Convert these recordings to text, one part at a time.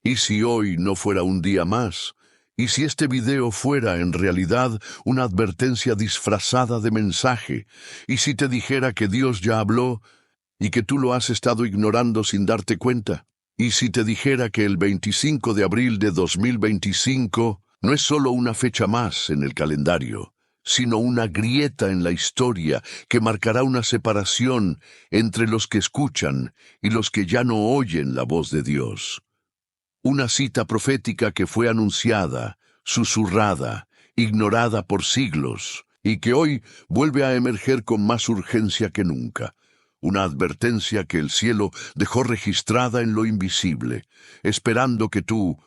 ¿Y si hoy no fuera un día más? ¿Y si este video fuera en realidad una advertencia disfrazada de mensaje? ¿Y si te dijera que Dios ya habló y que tú lo has estado ignorando sin darte cuenta? ¿Y si te dijera que el 25 de abril de 2025 no es solo una fecha más en el calendario, sino una grieta en la historia que marcará una separación entre los que escuchan y los que ya no oyen la voz de Dios? Una cita profética que fue anunciada, susurrada, ignorada por siglos, y que hoy vuelve a emerger con más urgencia que nunca. Una advertencia que el cielo dejó registrada en lo invisible, esperando que tú,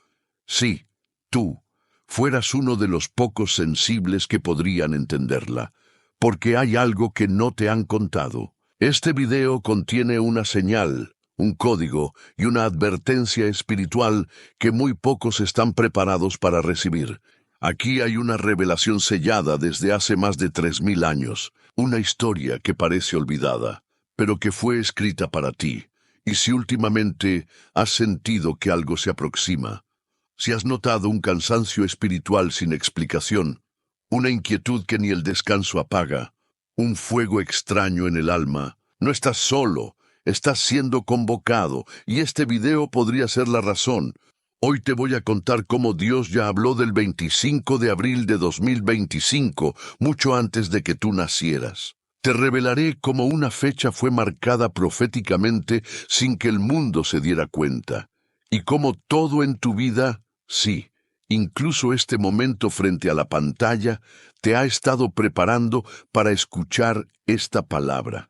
sí, tú, fueras uno de los pocos sensibles que podrían entenderla, porque hay algo que no te han contado. Este video contiene una señal, un código y una advertencia espiritual que muy pocos están preparados para recibir. Aquí hay una revelación sellada desde hace más de 3000 años, una historia que parece olvidada, pero que fue escrita para ti. Y si últimamente has sentido que algo se aproxima, si has notado un cansancio espiritual sin explicación, una inquietud que ni el descanso apaga, un fuego extraño en el alma, no estás solo, estás siendo convocado, y este video podría ser la razón. Hoy te voy a contar cómo Dios ya habló del 25 de abril de 2025, mucho antes de que tú nacieras. Te revelaré cómo una fecha fue marcada proféticamente sin que el mundo se diera cuenta, y cómo todo en tu vida, sí, incluso este momento frente a la pantalla, te ha estado preparando para escuchar esta palabra.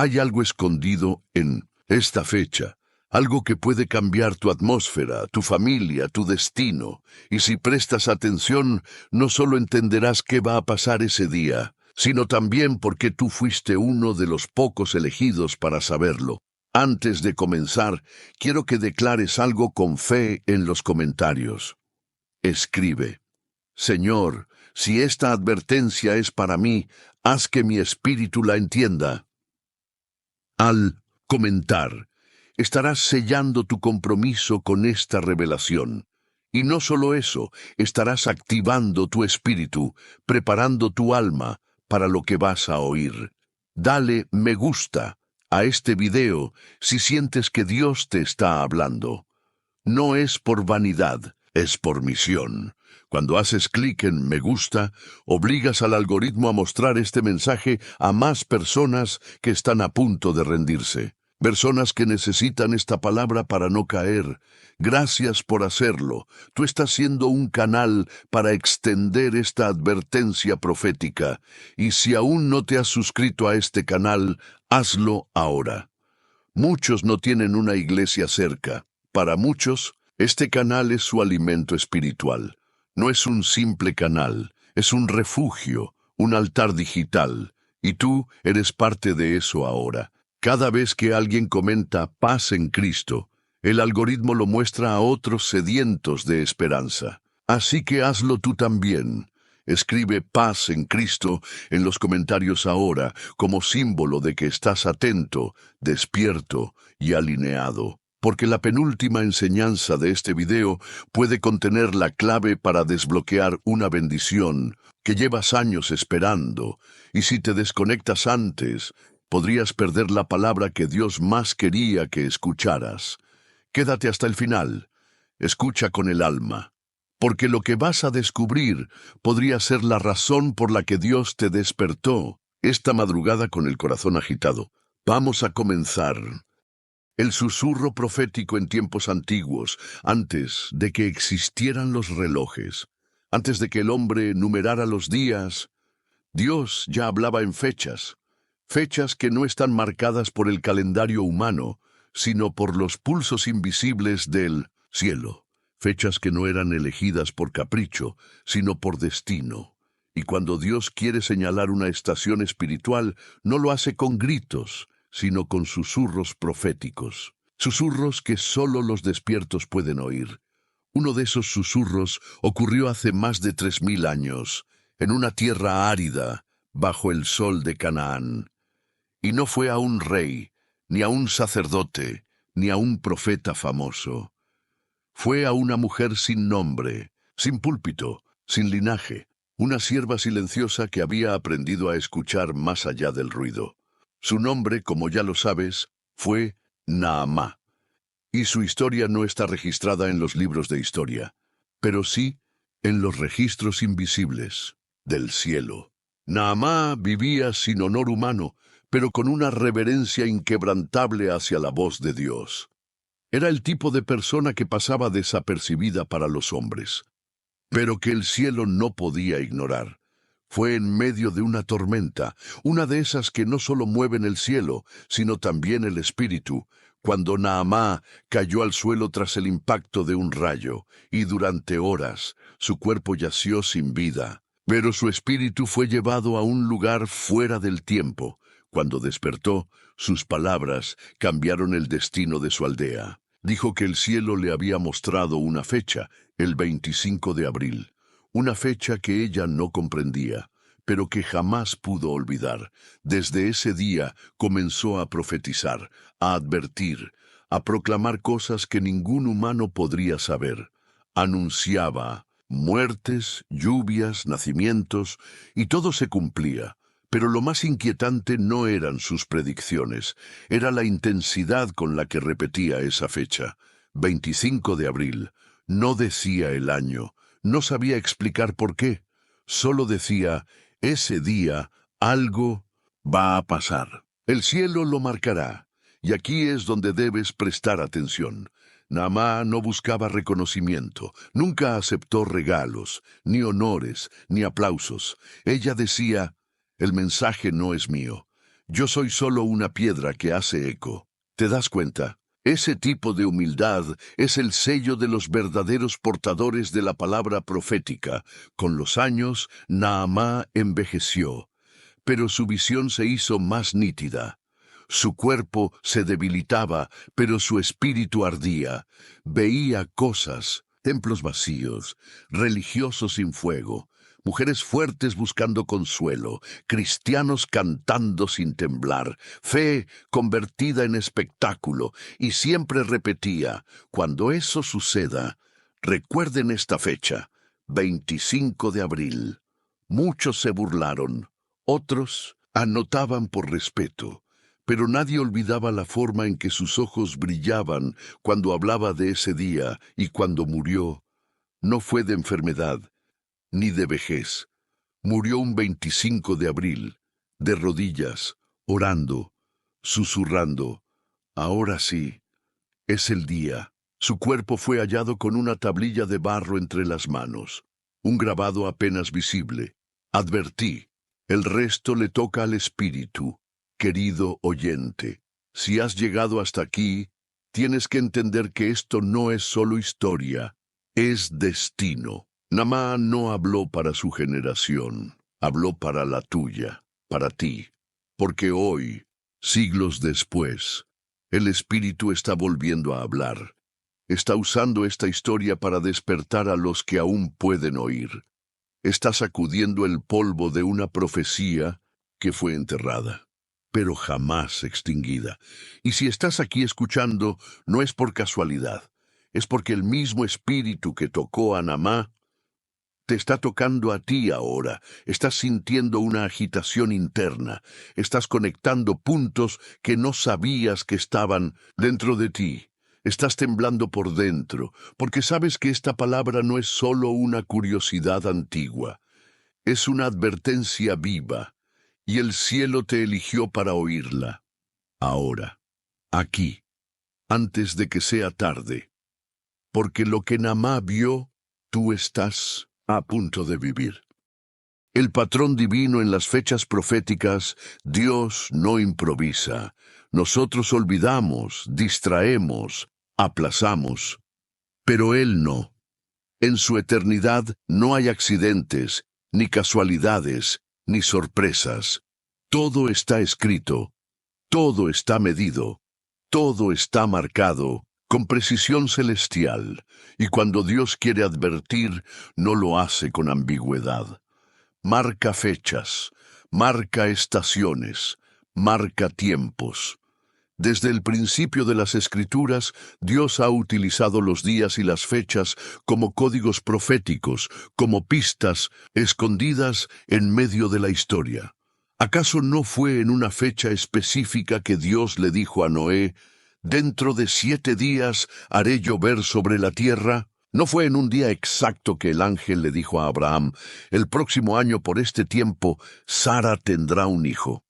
Hay algo escondido en esta fecha, algo que puede cambiar tu atmósfera, tu familia, tu destino, y si prestas atención, no solo entenderás qué va a pasar ese día, sino también por qué tú fuiste uno de los pocos elegidos para saberlo. Antes de comenzar, quiero que declares algo con fe en los comentarios. Escribe: Señor, si esta advertencia es para mí, haz que mi espíritu la entienda. Al comentar, estarás sellando tu compromiso con esta revelación. Y no solo eso, estarás activando tu espíritu, preparando tu alma para lo que vas a oír. Dale me gusta a este video si sientes que Dios te está hablando. No es por vanidad, es por misión. Cuando haces clic en me gusta, obligas al algoritmo a mostrar este mensaje a más personas que están a punto de rendirse. Personas que necesitan esta palabra para no caer. Gracias por hacerlo. Tú estás siendo un canal para extender esta advertencia profética. Y si aún no te has suscrito a este canal, hazlo ahora. Muchos no tienen una iglesia cerca. Para muchos, este canal es su alimento espiritual. No es un simple canal, es un refugio, un altar digital. Y tú eres parte de eso ahora. Cada vez que alguien comenta paz en Cristo, el algoritmo lo muestra a otros sedientos de esperanza. Así que hazlo tú también. Escribe paz en Cristo en los comentarios ahora como símbolo de que estás atento, despierto y alineado. Porque la penúltima enseñanza de este video puede contener la clave para desbloquear una bendición que llevas años esperando, y si te desconectas antes, podrías perder la palabra que Dios más quería que escucharas. Quédate hasta el final. Escucha con el alma, porque lo que vas a descubrir podría ser la razón por la que Dios te despertó esta madrugada con el corazón agitado. Vamos a comenzar. El susurro profético en tiempos antiguos, antes de que existieran los relojes, antes de que el hombre numerara los días, Dios ya hablaba en fechas, fechas que no están marcadas por el calendario humano, sino por los pulsos invisibles del cielo, fechas que no eran elegidas por capricho, sino por destino. Y cuando Dios quiere señalar una estación espiritual, no lo hace con gritos, sino con susurros proféticos, susurros que solo los despiertos pueden oír. Uno de esos susurros ocurrió hace más de 3000 años, en una tierra árida, bajo el sol de Canaán. Y no fue a un rey, ni a un sacerdote, ni a un profeta famoso. Fue a una mujer sin nombre, sin púlpito, sin linaje, una sierva silenciosa que había aprendido a escuchar más allá del ruido. Su nombre, como ya lo sabes, fue Naamá. Y su historia no está registrada en los libros de historia, pero sí en los registros invisibles del cielo. Naamá vivía sin honor humano, pero con una reverencia inquebrantable hacia la voz de Dios. Era el tipo de persona que pasaba desapercibida para los hombres, pero que el cielo no podía ignorar. Fue en medio de una tormenta, una de esas que no solo mueven el cielo, sino también el espíritu, cuando Naamá cayó al suelo tras el impacto de un rayo, y durante horas su cuerpo yació sin vida. Pero su espíritu fue llevado a un lugar fuera del tiempo. Cuando despertó, sus palabras cambiaron el destino de su aldea. Dijo que el cielo le había mostrado una fecha, el 25 de abril, una fecha que ella no comprendía, pero que jamás pudo olvidar. Desde ese día comenzó a profetizar, a advertir, a proclamar cosas que ningún humano podría saber. Anunciaba muertes, lluvias, nacimientos, y todo se cumplía. Pero lo más inquietante no eran sus predicciones, era la intensidad con la que repetía esa fecha. 25 de abril. No decía el año, no sabía explicar por qué. Solo decía, ese día algo va a pasar. El cielo lo marcará. Y aquí es donde debes prestar atención. Naamá no buscaba reconocimiento, nunca aceptó regalos, ni honores, ni aplausos. Ella decía, el mensaje no es mío. Yo soy solo una piedra que hace eco. ¿Te das cuenta? Ese tipo de humildad es el sello de los verdaderos portadores de la palabra profética. Con los años, Naamá envejeció, pero su visión se hizo más nítida. Su cuerpo se debilitaba, pero su espíritu ardía. Veía cosas, templos vacíos, religiosos sin fuego, mujeres fuertes buscando consuelo, cristianos cantando sin temblar, fe convertida en espectáculo, y siempre repetía, cuando eso suceda, recuerden esta fecha, 25 de abril. Muchos se burlaron, otros anotaban por respeto, pero nadie olvidaba la forma en que sus ojos brillaban cuando hablaba de ese día y cuando murió. No fue de enfermedad, ni de vejez. Murió un 25 de abril, de rodillas, orando, susurrando. Ahora sí, es el día. Su cuerpo fue hallado con una tablilla de barro entre las manos, un grabado apenas visible. Advertí, el resto le toca al espíritu. Querido oyente, si has llegado hasta aquí, tienes que entender que esto no es solo historia, es destino. Naamá no habló para su generación, habló para la tuya, para ti, porque hoy, siglos después, el Espíritu está volviendo a hablar. Está usando esta historia para despertar a los que aún pueden oír. Está sacudiendo el polvo de una profecía que fue enterrada, pero jamás extinguida. Y si estás aquí escuchando, no es por casualidad, es porque el mismo Espíritu que tocó a Naamá te está tocando a ti ahora. Estás sintiendo una agitación interna. Estás conectando puntos que no sabías que estaban dentro de ti. Estás temblando por dentro, porque sabes que esta palabra no es solo una curiosidad antigua. Es una advertencia viva, y el cielo te eligió para oírla. Ahora, aquí, antes de que sea tarde. Porque lo que Naamá vio, tú estás a punto de vivir. El patrón divino en las fechas proféticas, Dios no improvisa. Nosotros olvidamos, distraemos, aplazamos, pero Él no. En su eternidad no hay accidentes, ni casualidades, ni sorpresas. Todo está escrito, todo está medido, todo está marcado con precisión celestial, y cuando Dios quiere advertir, no lo hace con ambigüedad. Marca fechas, marca estaciones, marca tiempos. Desde el principio de las Escrituras, Dios ha utilizado los días y las fechas como códigos proféticos, como pistas escondidas en medio de la historia. ¿Acaso no fue en una fecha específica que Dios le dijo a Noé, «Dentro de 7 días haré llover sobre la tierra»? ¿No fue en un día exacto que el ángel le dijo a Abraham, «El próximo año por este tiempo, Sara tendrá un hijo»?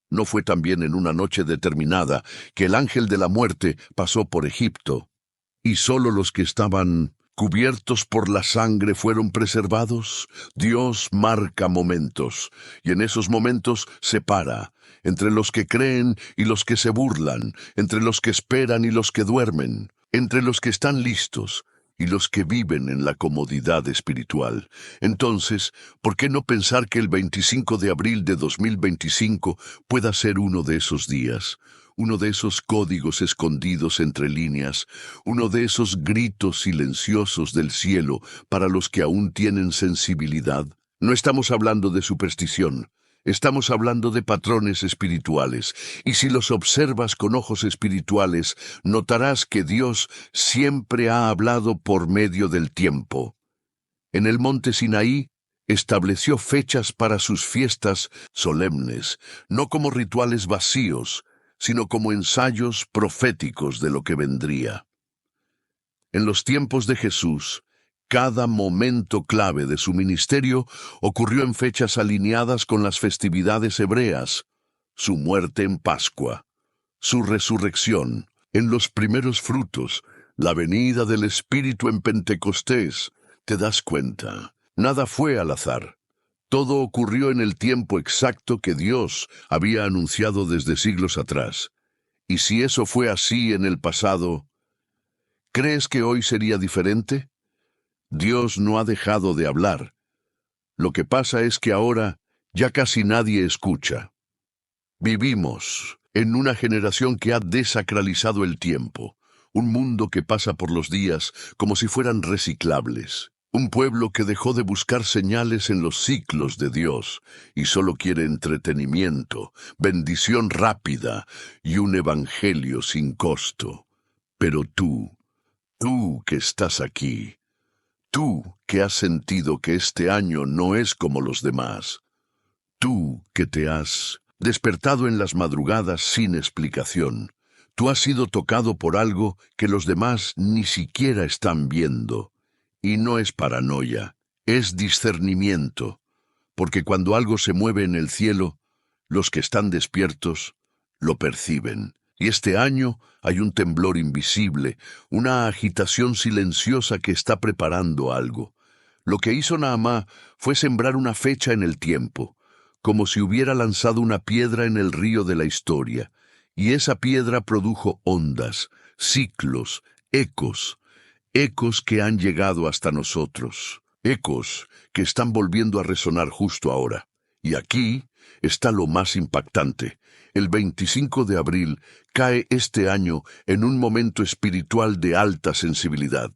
¿No fue también en una noche determinada que el ángel de la muerte pasó por Egipto, y solo los que estaban cubiertos por la sangre fueron preservados? Dios marca momentos, y en esos momentos separa entre los que creen y los que se burlan, entre los que esperan y los que duermen, entre los que están listos y los que viven en la comodidad espiritual. Entonces, ¿por qué no pensar que el 25 de abril de 2025 pueda ser uno de esos días? Uno de esos códigos escondidos entre líneas, uno de esos gritos silenciosos del cielo para los que aún tienen sensibilidad. No estamos hablando de superstición. Estamos hablando de patrones espirituales, y si los observas con ojos espirituales, notarás que Dios siempre ha hablado por medio del tiempo. En el monte Sinaí, estableció fechas para sus fiestas solemnes, no como rituales vacíos, sino como ensayos proféticos de lo que vendría. En los tiempos de Jesús, cada momento clave de su ministerio ocurrió en fechas alineadas con las festividades hebreas: su muerte en Pascua, su resurrección en los primeros frutos, la venida del Espíritu en Pentecostés. ¿Te das cuenta? Nada fue al azar. Todo ocurrió en el tiempo exacto que Dios había anunciado desde siglos atrás. Y si eso fue así en el pasado, ¿crees que hoy sería diferente? Dios no ha dejado de hablar. Lo que pasa es que ahora ya casi nadie escucha. Vivimos en una generación que ha desacralizado el tiempo, un mundo que pasa por los días como si fueran reciclables, un pueblo que dejó de buscar señales en los ciclos de Dios y solo quiere entretenimiento, bendición rápida y un evangelio sin costo. Pero tú que estás aquí, tú que has sentido que este año no es como los demás, tú que te has despertado en las madrugadas sin explicación, tú has sido tocado por algo que los demás ni siquiera están viendo. Y no es paranoia, es discernimiento, porque cuando algo se mueve en el cielo, los que están despiertos lo perciben. Y este año hay un temblor invisible, una agitación silenciosa que está preparando algo. Lo que hizo Naamá fue sembrar una fecha en el tiempo, como si hubiera lanzado una piedra en el río de la historia, y esa piedra produjo ondas, ciclos, ecos que han llegado hasta nosotros, ecos que están volviendo a resonar justo ahora. Y aquí está lo más impactante. El 25 de abril cae este año en un momento espiritual de alta sensibilidad,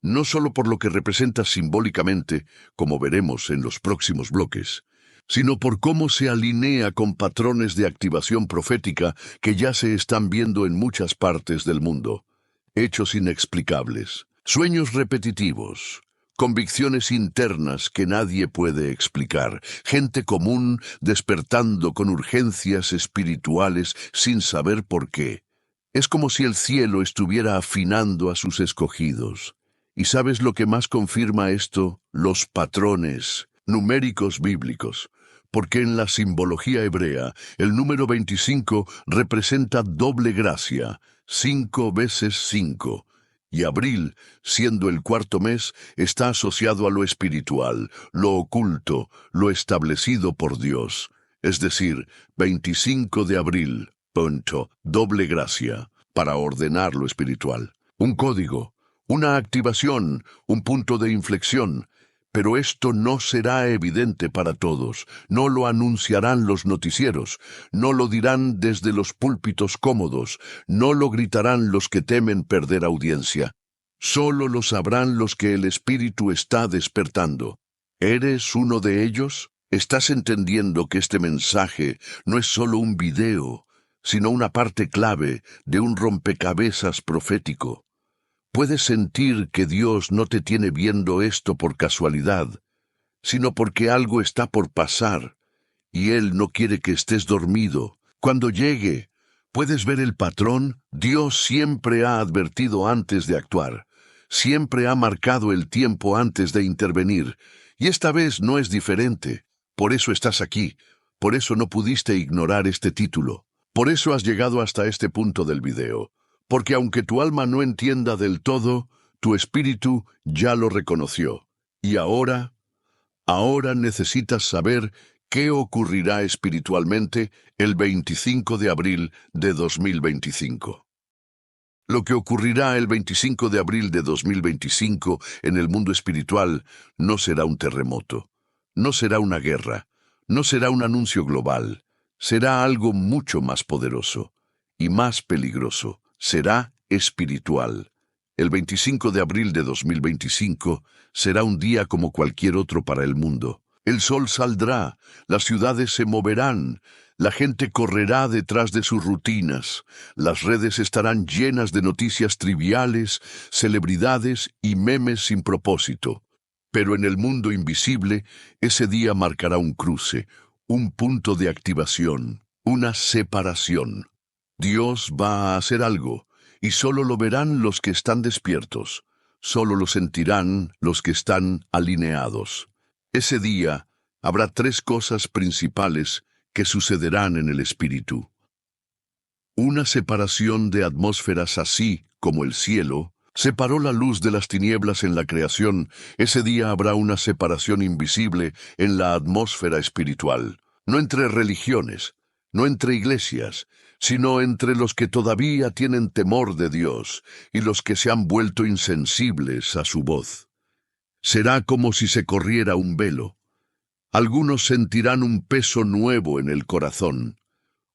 no solo por lo que representa simbólicamente, como veremos en los próximos bloques, sino por cómo se alinea con patrones de activación profética que ya se están viendo en muchas partes del mundo. Hechos inexplicables, sueños repetitivos, convicciones internas que nadie puede explicar, gente común despertando con urgencias espirituales sin saber por qué. Es como si el cielo estuviera afinando a sus escogidos. ¿Y sabes lo que más confirma esto? Los patrones numéricos bíblicos. Porque en la simbología hebrea, el número 25 representa doble gracia, 5 veces 5. Y abril, siendo el 4º mes, está asociado a lo espiritual, lo oculto, lo establecido por Dios. Es decir, 25 de abril, doble gracia, para ordenar lo espiritual. Un código, una activación, un punto de inflexión. Pero esto no será evidente para todos, no lo anunciarán los noticieros, no lo dirán desde los púlpitos cómodos, no lo gritarán los que temen perder audiencia. Solo lo sabrán los que el Espíritu está despertando. ¿Eres uno de ellos? ¿Estás entendiendo que este mensaje no es solo un video, sino una parte clave de un rompecabezas profético. Puedes sentir que Dios no te tiene viendo esto por casualidad, sino porque algo está por pasar, y Él no quiere que estés dormido. Cuando llegue, puedes ver el patrón. Dios siempre ha advertido antes de actuar, siempre ha marcado el tiempo antes de intervenir, y esta vez no es diferente. Por eso estás aquí, por eso no pudiste ignorar este título, por eso has llegado hasta este punto del video, porque aunque tu alma no entienda del todo, tu espíritu ya lo reconoció. Y ahora necesitas saber qué ocurrirá espiritualmente el 25 de abril de 2025. Lo que ocurrirá el 25 de abril de 2025 en el mundo espiritual no será un terremoto, no será una guerra, no será un anuncio global, será algo mucho más poderoso y más peligroso, será espiritual. El 25 de abril de 2025 será un día como cualquier otro para el mundo. El sol saldrá, las ciudades se moverán, la gente correrá detrás de sus rutinas, las redes estarán llenas de noticias triviales, celebridades y memes sin propósito. Pero en el mundo invisible, ese día marcará un cruce, un punto de activación, una separación. Dios va a hacer algo, y solo lo verán los que están despiertos, solo lo sentirán los que están alineados. Ese día habrá tres cosas principales que sucederán en el espíritu. Una separación de atmósferas así como el cielo separó la luz de las tinieblas en la creación. Ese día habrá una separación invisible en la atmósfera espiritual, no entre religiones, no entre iglesias, sino entre los que todavía tienen temor de Dios y los que se han vuelto insensibles a su voz. Será como si se corriera un velo. Algunos sentirán un peso nuevo en el corazón,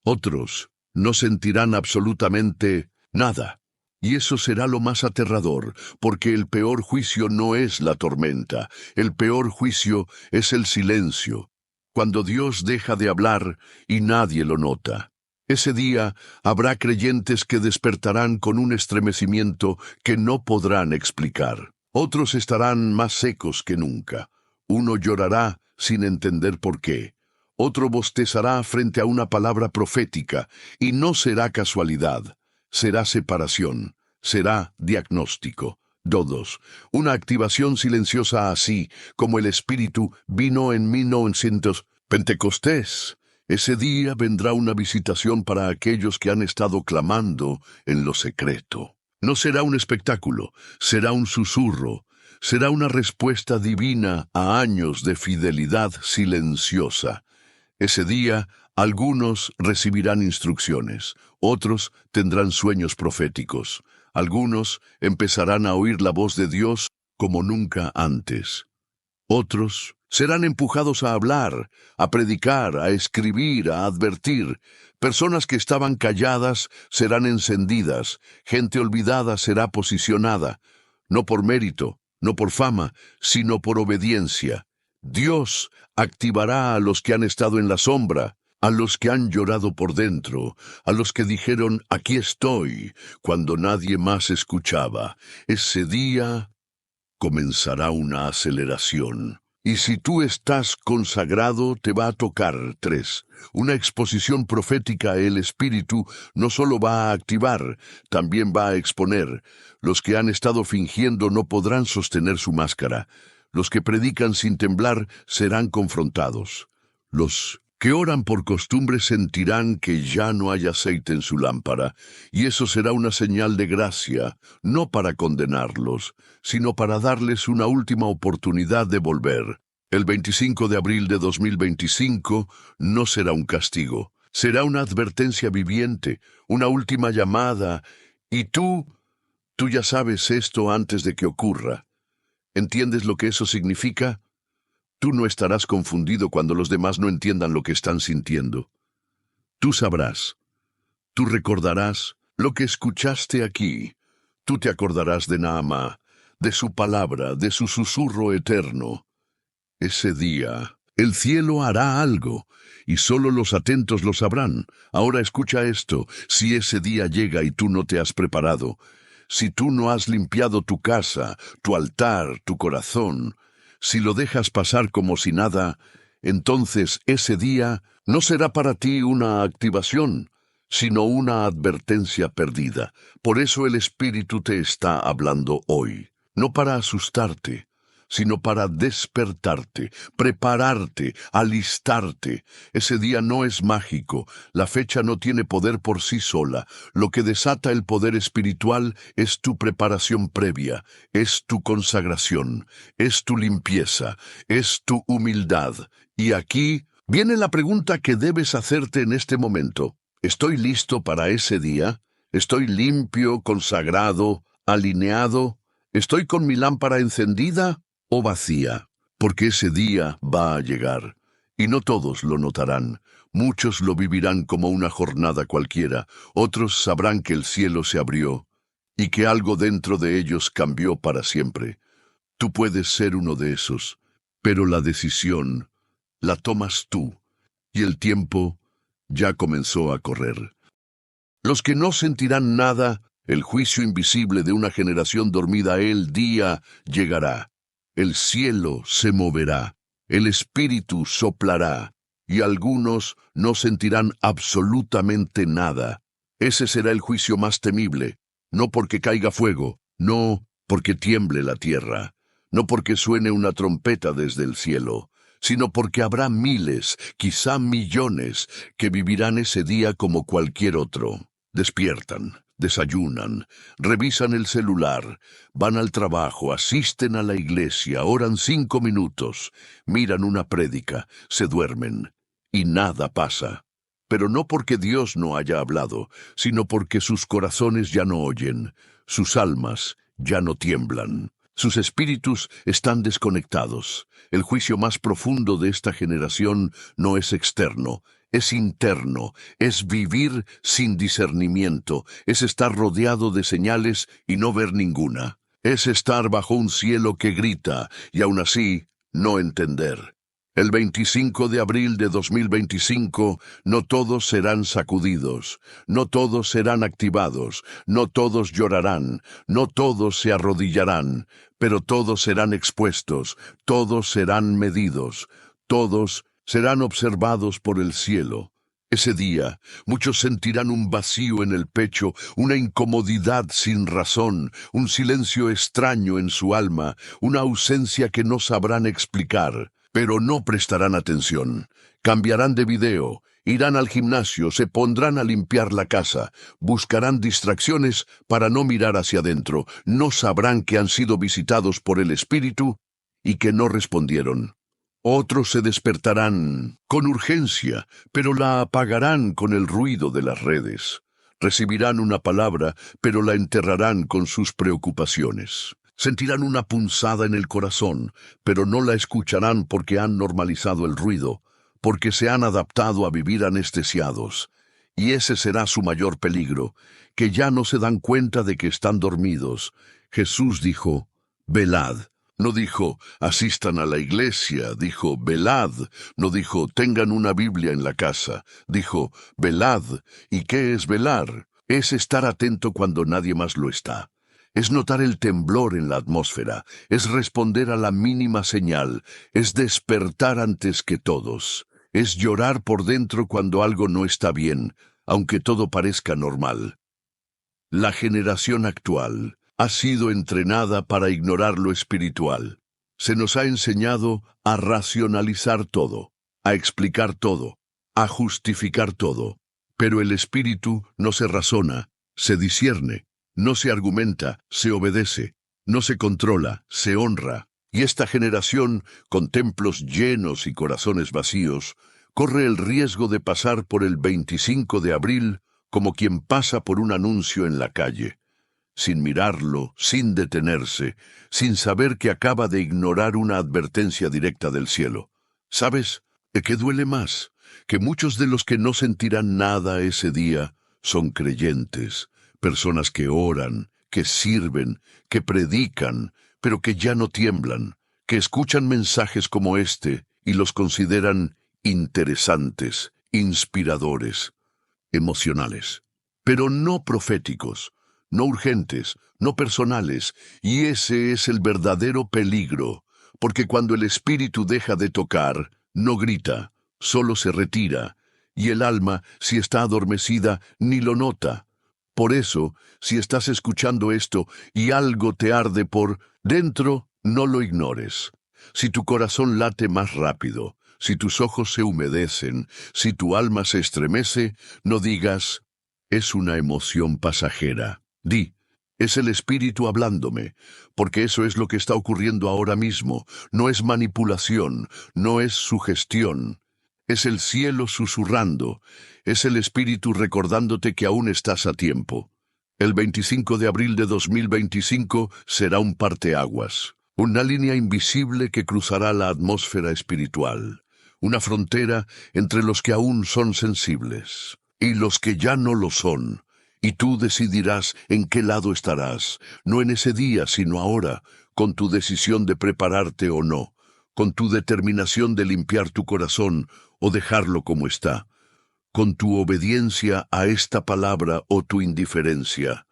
otros no sentirán absolutamente nada. Y eso será lo más aterrador, porque el peor juicio no es la tormenta, el peor juicio es el silencio, cuando Dios deja de hablar y nadie lo nota. Ese día habrá creyentes que despertarán con un estremecimiento que no podrán explicar. Otros estarán más secos que nunca. Uno llorará sin entender por qué. Otro bostezará frente a una palabra profética, y no será casualidad, será separación, será diagnóstico. Todos, una activación silenciosa así como el Espíritu vino en 1900. Pentecostés. Ese día vendrá una visitación para aquellos que han estado clamando en lo secreto. No será un espectáculo, será un susurro, será una respuesta divina a años de fidelidad silenciosa. Ese día, algunos recibirán instrucciones, otros tendrán sueños proféticos, algunos empezarán a oír la voz de Dios como nunca antes. Otros serán empujados a hablar, a predicar, a escribir, a advertir. Personas que estaban calladas serán encendidas, gente olvidada será posicionada, no por mérito, no por fama, sino por obediencia. Dios activará a los que han estado en la sombra, a los que han llorado por dentro, a los que dijeron, aquí estoy, cuando nadie más escuchaba. Ese día comenzará una aceleración. Y si tú estás consagrado, te va a tocar 3. Una exposición profética. El Espíritu no solo va a activar, también va a exponer. Los que han estado fingiendo no podrán sostener su máscara. Los que predican sin temblar serán confrontados. Los que oran por costumbre sentirán que ya no hay aceite en su lámpara, y eso será una señal de gracia, no para condenarlos, sino para darles una última oportunidad de volver. El 25 de abril de 2025 no será un castigo, será una advertencia viviente, una última llamada, y tú ya sabes esto antes de que ocurra. ¿Entiendes lo que eso significa? Tú no estarás confundido cuando los demás no entiendan lo que están sintiendo. Tú sabrás. Tú recordarás lo que escuchaste aquí. Tú te acordarás de Naamá, de su palabra, de su susurro eterno. Ese El cielo hará algo, y solo los atentos lo sabrán. Ahora escucha esto: si ese día llega y tú no te has preparado, si tú no has limpiado tu casa, tu altar, tu corazón, si lo dejas pasar como si nada, entonces ese día no será para ti una activación, sino una advertencia perdida. Por eso el Espíritu te está hablando hoy, no para asustarte, sino para despertarte, prepararte, alistarte. Ese día no es mágico, la fecha no tiene poder por sí sola. Lo que desata el poder espiritual es tu preparación previa, es tu consagración, es tu limpieza, es tu humildad. Y aquí viene la pregunta que debes hacerte en este momento. ¿Estoy listo para ese día? ¿Estoy limpio, consagrado, alineado? ¿Estoy con mi lámpara encendida o vacía? Porque ese día va a llegar, y no todos lo notarán. Muchos lo vivirán como una jornada cualquiera, otros sabrán que el cielo se abrió, y que algo dentro de ellos cambió para siempre. Tú puedes ser uno de esos, pero la decisión la tomas tú, y el tiempo ya comenzó a correr. Los que no sentirán nada, el juicio invisible de una generación dormida, el día llegará. El cielo se moverá, el espíritu soplará, y algunos no sentirán absolutamente nada. Ese será el juicio más temible, no porque caiga fuego, no porque tiemble la tierra, no porque suene una trompeta desde el cielo, sino porque habrá miles, quizá millones, que vivirán ese día como cualquier otro. Despiertan, desayunan, revisan el celular, van al trabajo, asisten a la iglesia, oran 5 minutos, miran una prédica, se duermen, y nada pasa. Pero no porque Dios no haya hablado, sino porque sus corazones ya no oyen, sus almas ya no tiemblan. Sus espíritus están desconectados. El juicio más profundo de esta generación no es externo, es interno, es vivir sin discernimiento, es estar rodeado de señales y no ver ninguna. Es estar bajo un cielo que grita y aún así no entender. El 25 de abril de 2025, no todos serán sacudidos, no todos serán activados, no todos llorarán, no todos se arrodillarán, pero todos serán expuestos, todos serán medidos, todos serán observados por el cielo. Ese día, muchos sentirán un vacío en el pecho, una incomodidad sin razón, un silencio extraño en su alma, una ausencia que no sabrán explicar. Pero no prestarán atención. Cambiarán de video, irán al gimnasio, se pondrán a limpiar la casa, buscarán distracciones para no mirar hacia adentro, no sabrán que han sido visitados por el Espíritu y que no respondieron. Otros se despertarán con urgencia, pero la apagarán con el ruido de las redes. Recibirán una palabra, pero la enterrarán con sus preocupaciones. Sentirán una punzada en el corazón, pero no la escucharán porque han normalizado el ruido, porque se han adaptado a vivir anestesiados. Y ese será su mayor peligro, que ya no se dan cuenta de que están dormidos. Jesús dijo, velad. No dijo, asistan a la iglesia, dijo, velad. No dijo, tengan una Biblia en la casa. Dijo, velad. ¿Y qué es velar? Es estar atento cuando nadie más lo está. Es notar el temblor en la atmósfera, es responder a la mínima señal, es despertar antes que todos, es llorar por dentro cuando algo no está bien, aunque todo parezca normal. La generación actual ha sido entrenada para ignorar lo espiritual. Se nos ha enseñado a racionalizar todo, a explicar todo, a justificar todo. Pero el espíritu no se razona, se discierne. No se argumenta, se obedece, no se controla, se honra. Y esta generación, con templos llenos y corazones vacíos, corre el riesgo de pasar por el 25 de abril como quien pasa por un anuncio en la calle, sin mirarlo, sin detenerse, sin saber que acaba de ignorar una advertencia directa del cielo. ¿Sabes? ¿Qué duele más? Que muchos de los que no sentirán nada ese día son creyentes, personas que oran, que sirven, que predican, pero que ya no tiemblan, que escuchan mensajes como este y los consideran interesantes, inspiradores, emocionales, pero no proféticos, no urgentes, no personales, y ese es el verdadero peligro, porque cuando el espíritu deja de tocar, no grita, solo se retira, y el alma, si está adormecida, ni lo nota. Por eso, si estás escuchando esto y algo te arde por dentro, no lo ignores. Si tu corazón late más rápido, si tus ojos se humedecen, si tu alma se estremece, no digas, es una emoción pasajera. Di, es el Espíritu hablándome, porque eso es lo que está ocurriendo ahora mismo. No es manipulación, no es sugestión. Es el cielo susurrando, es el Espíritu recordándote que aún estás a tiempo. El 25 de abril de 2025 será un parteaguas, una línea invisible que cruzará la atmósfera espiritual, una frontera entre los que aún son sensibles y los que ya no lo son, y tú decidirás en qué lado estarás, no en ese día, sino ahora, con tu decisión de prepararte o no, con tu determinación de limpiar tu corazón o dejarlo como está, con tu obediencia a esta palabra o tu indiferencia.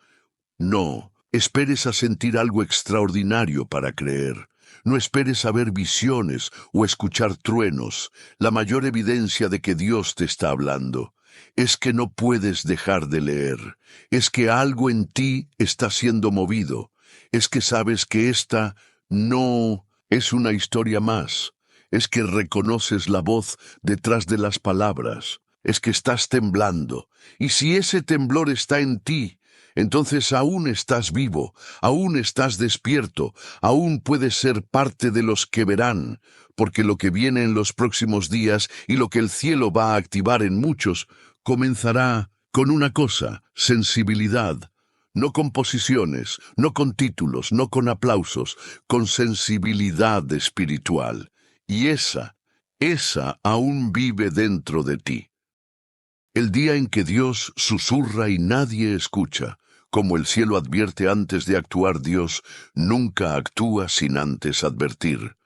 No, esperes a sentir algo extraordinario para creer. No esperes a ver visiones o escuchar truenos. La mayor evidencia de que Dios te está hablando es que no puedes dejar de leer. Es que algo en ti está siendo movido. Es que sabes que esta no es una historia más. Es que reconoces la voz detrás de las palabras. Es que estás temblando. Y si ese temblor está en ti, entonces aún estás vivo, aún estás despierto, aún puedes ser parte de los que verán, porque lo que viene en los próximos días y lo que el cielo va a activar en muchos, comenzará con una cosa, sensibilidad. No con posiciones, no con títulos, no con aplausos, con sensibilidad espiritual. Y esa aún vive dentro de ti. El día en que Dios susurra y nadie escucha, como el cielo advierte antes de actuar, Dios nunca actúa sin antes advertir.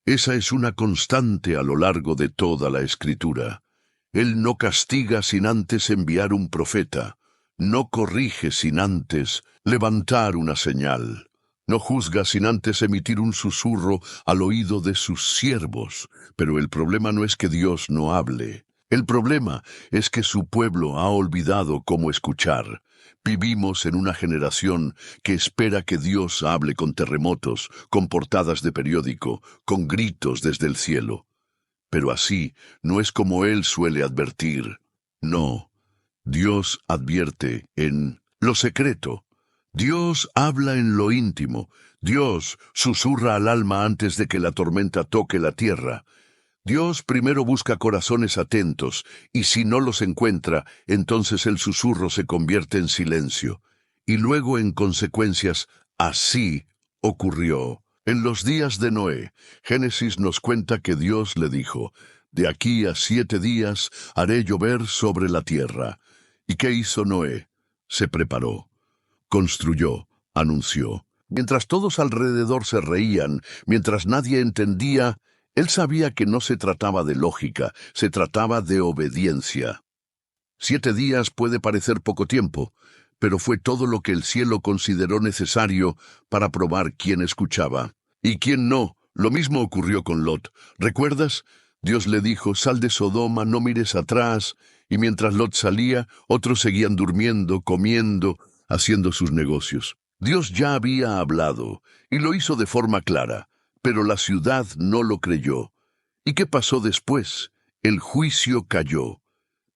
Esa es una constante a lo largo de toda la Escritura. Él no castiga sin antes enviar un profeta, no corrige sin antes levantar una señal, no juzga sin antes emitir un susurro al oído de sus siervos. Pero el problema no es que Dios no hable. El problema es que su pueblo ha olvidado cómo escuchar. Vivimos en una generación que espera que Dios hable con terremotos, con portadas de periódico, con gritos desde el cielo. Pero así no es como Él suele advertir. No, Dios advierte en lo secreto. Dios habla en lo íntimo. Dios susurra al alma antes de que la tormenta toque la tierra. Dios primero busca corazones atentos, y si no los encuentra, entonces el susurro se convierte en silencio. Y luego, en consecuencias, así ocurrió. En los días de Noé, Génesis nos cuenta que Dios le dijo, «De aquí a 7 días haré llover sobre la tierra». ¿Y qué hizo Noé? Se preparó, construyó, anunció. Mientras todos alrededor se reían, mientras nadie entendía, él sabía que no se trataba de lógica, se trataba de obediencia. 7 días puede parecer poco tiempo, pero fue todo lo que el cielo consideró necesario para probar quién escuchaba y quién no. Lo mismo ocurrió con Lot. ¿Recuerdas? Dios le dijo, «Sal de Sodoma, no mires atrás», y mientras Lot salía, otros seguían durmiendo, comiendo, haciendo sus negocios. Dios ya había hablado, y lo hizo de forma clara. Pero la ciudad no lo creyó. ¿Y qué pasó después? El juicio cayó,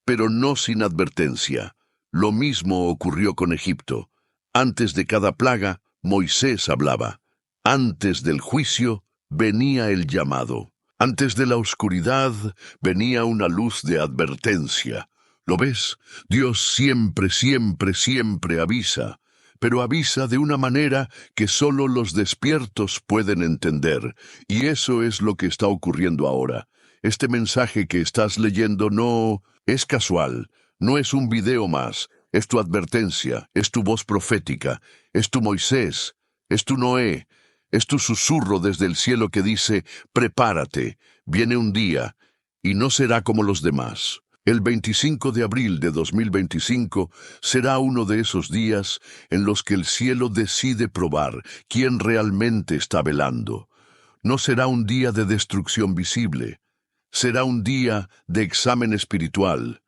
pero no sin advertencia. Lo mismo ocurrió con Egipto. Antes de cada plaga, Moisés hablaba. Antes del juicio, venía el llamado. Antes de la oscuridad, venía una luz de advertencia. ¿Lo ves? Dios siempre, siempre, siempre avisa. Pero avisa de una manera que solo los despiertos pueden entender, y eso es lo que está ocurriendo ahora. Este mensaje que estás leyendo no es casual, no es un video más, es tu advertencia, es tu voz profética, es tu Moisés, es tu Noé, Es tu susurro desde el cielo que dice, prepárate, viene un día, y no será como los demás. El 25 de abril de 2025 será uno de esos días en los que el cielo decide probar quién realmente está velando. No será un día de destrucción visible, será un día de examen espiritual.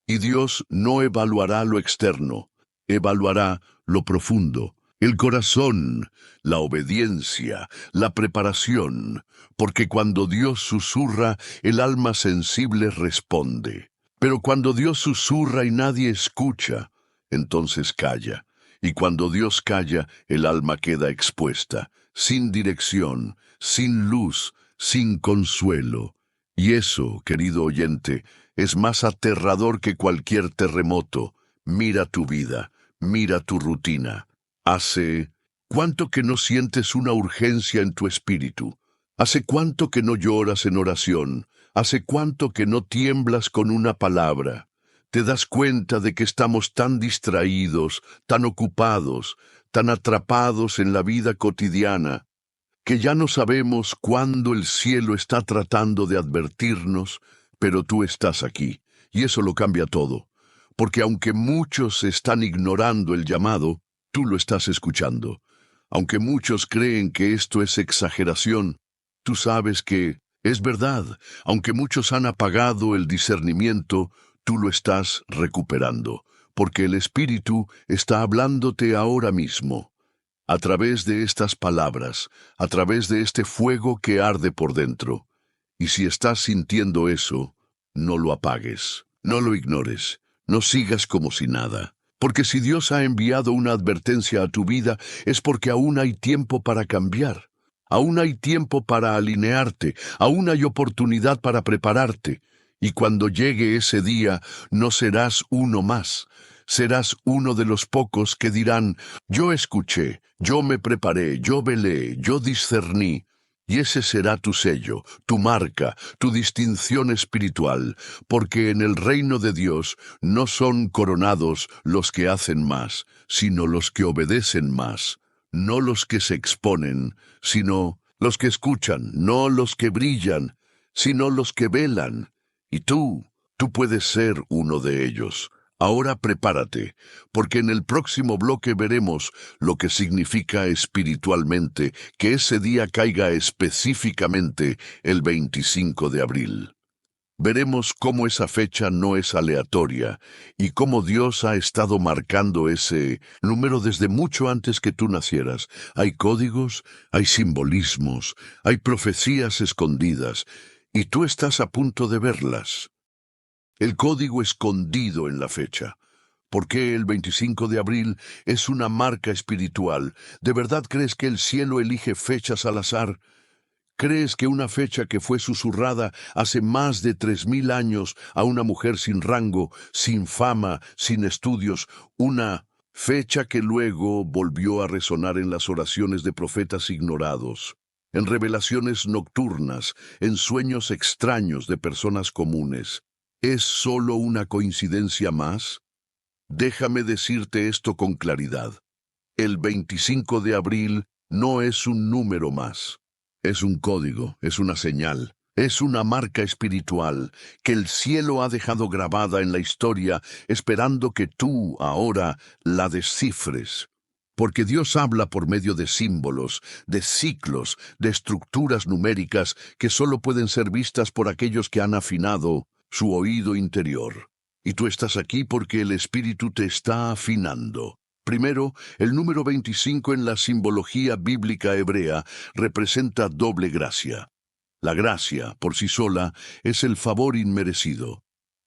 Y Dios no evaluará lo externo, evaluará lo profundo, el corazón, la obediencia, la preparación, porque cuando Dios susurra, el alma sensible responde. Pero cuando Dios susurra y nadie escucha, entonces calla. Y cuando Dios calla, el alma queda expuesta, sin dirección, sin luz, sin consuelo. Y eso, querido oyente, es más aterrador que cualquier terremoto. Mira tu vida, mira tu rutina. ¿Hace cuánto que no sientes una urgencia en tu espíritu? ¿Hace cuánto que no lloras en oración? ¿Hace cuánto que no tiemblas con una palabra? Te das cuenta de que estamos tan distraídos, tan ocupados, tan atrapados en la vida cotidiana, que ya no sabemos cuándo el cielo está tratando de advertirnos, pero tú estás aquí, y eso lo cambia todo, porque aunque muchos están ignorando el llamado, tú lo estás escuchando. Aunque muchos creen que esto es exageración, tú sabes que es verdad. Aunque muchos han apagado el discernimiento, tú lo estás recuperando, porque el Espíritu está hablándote ahora mismo. A través de estas palabras, a través de este fuego que arde por dentro. Y si estás sintiendo eso, no lo apagues, no lo ignores, no sigas como si nada. Porque si Dios ha enviado una advertencia a tu vida, es porque aún hay tiempo para cambiar. Aún hay tiempo para alinearte, aún hay oportunidad para prepararte. Y cuando llegue ese día, no serás uno más. Serás uno de los pocos que dirán, yo escuché, yo me preparé, yo velé, yo discerní. Y ese será tu sello, tu marca, tu distinción espiritual, porque en el reino de Dios no son coronados los que hacen más, sino los que obedecen más, no los que se exponen, sino los que escuchan, no los que brillan, sino los que velan. Y tú puedes ser uno de ellos. Ahora prepárate, porque en el próximo bloque veremos lo que significa espiritualmente que ese día caiga específicamente el 25 de abril. Veremos cómo esa fecha no es aleatoria y cómo Dios ha estado marcando ese número desde mucho antes que tú nacieras. Hay códigos, hay simbolismos, hay profecías escondidas, y tú estás a punto de verlas. El código escondido en la fecha. ¿Por qué el 25 de abril es una marca espiritual? ¿De verdad crees que el cielo elige fechas al azar? ¿Crees que una fecha que fue susurrada hace más de 3000 años a una mujer sin rango, sin fama, sin estudios, una fecha que luego volvió a resonar en las oraciones de profetas ignorados, en revelaciones nocturnas, en sueños extraños de personas comunes? ¿Es solo una coincidencia más? Déjame decirte esto con claridad. El 25 de abril no es un número más. Es un código, es una señal, es una marca espiritual que el cielo ha dejado grabada en la historia, esperando que tú ahora la descifres. Porque Dios habla por medio de símbolos, de ciclos, de estructuras numéricas que solo pueden ser vistas por aquellos que han afinado su oído interior. Y tú estás aquí porque el Espíritu te está afinando. Primero, el número 25 en la simbología bíblica hebrea representa doble gracia. La gracia, por sí sola, es el favor inmerecido.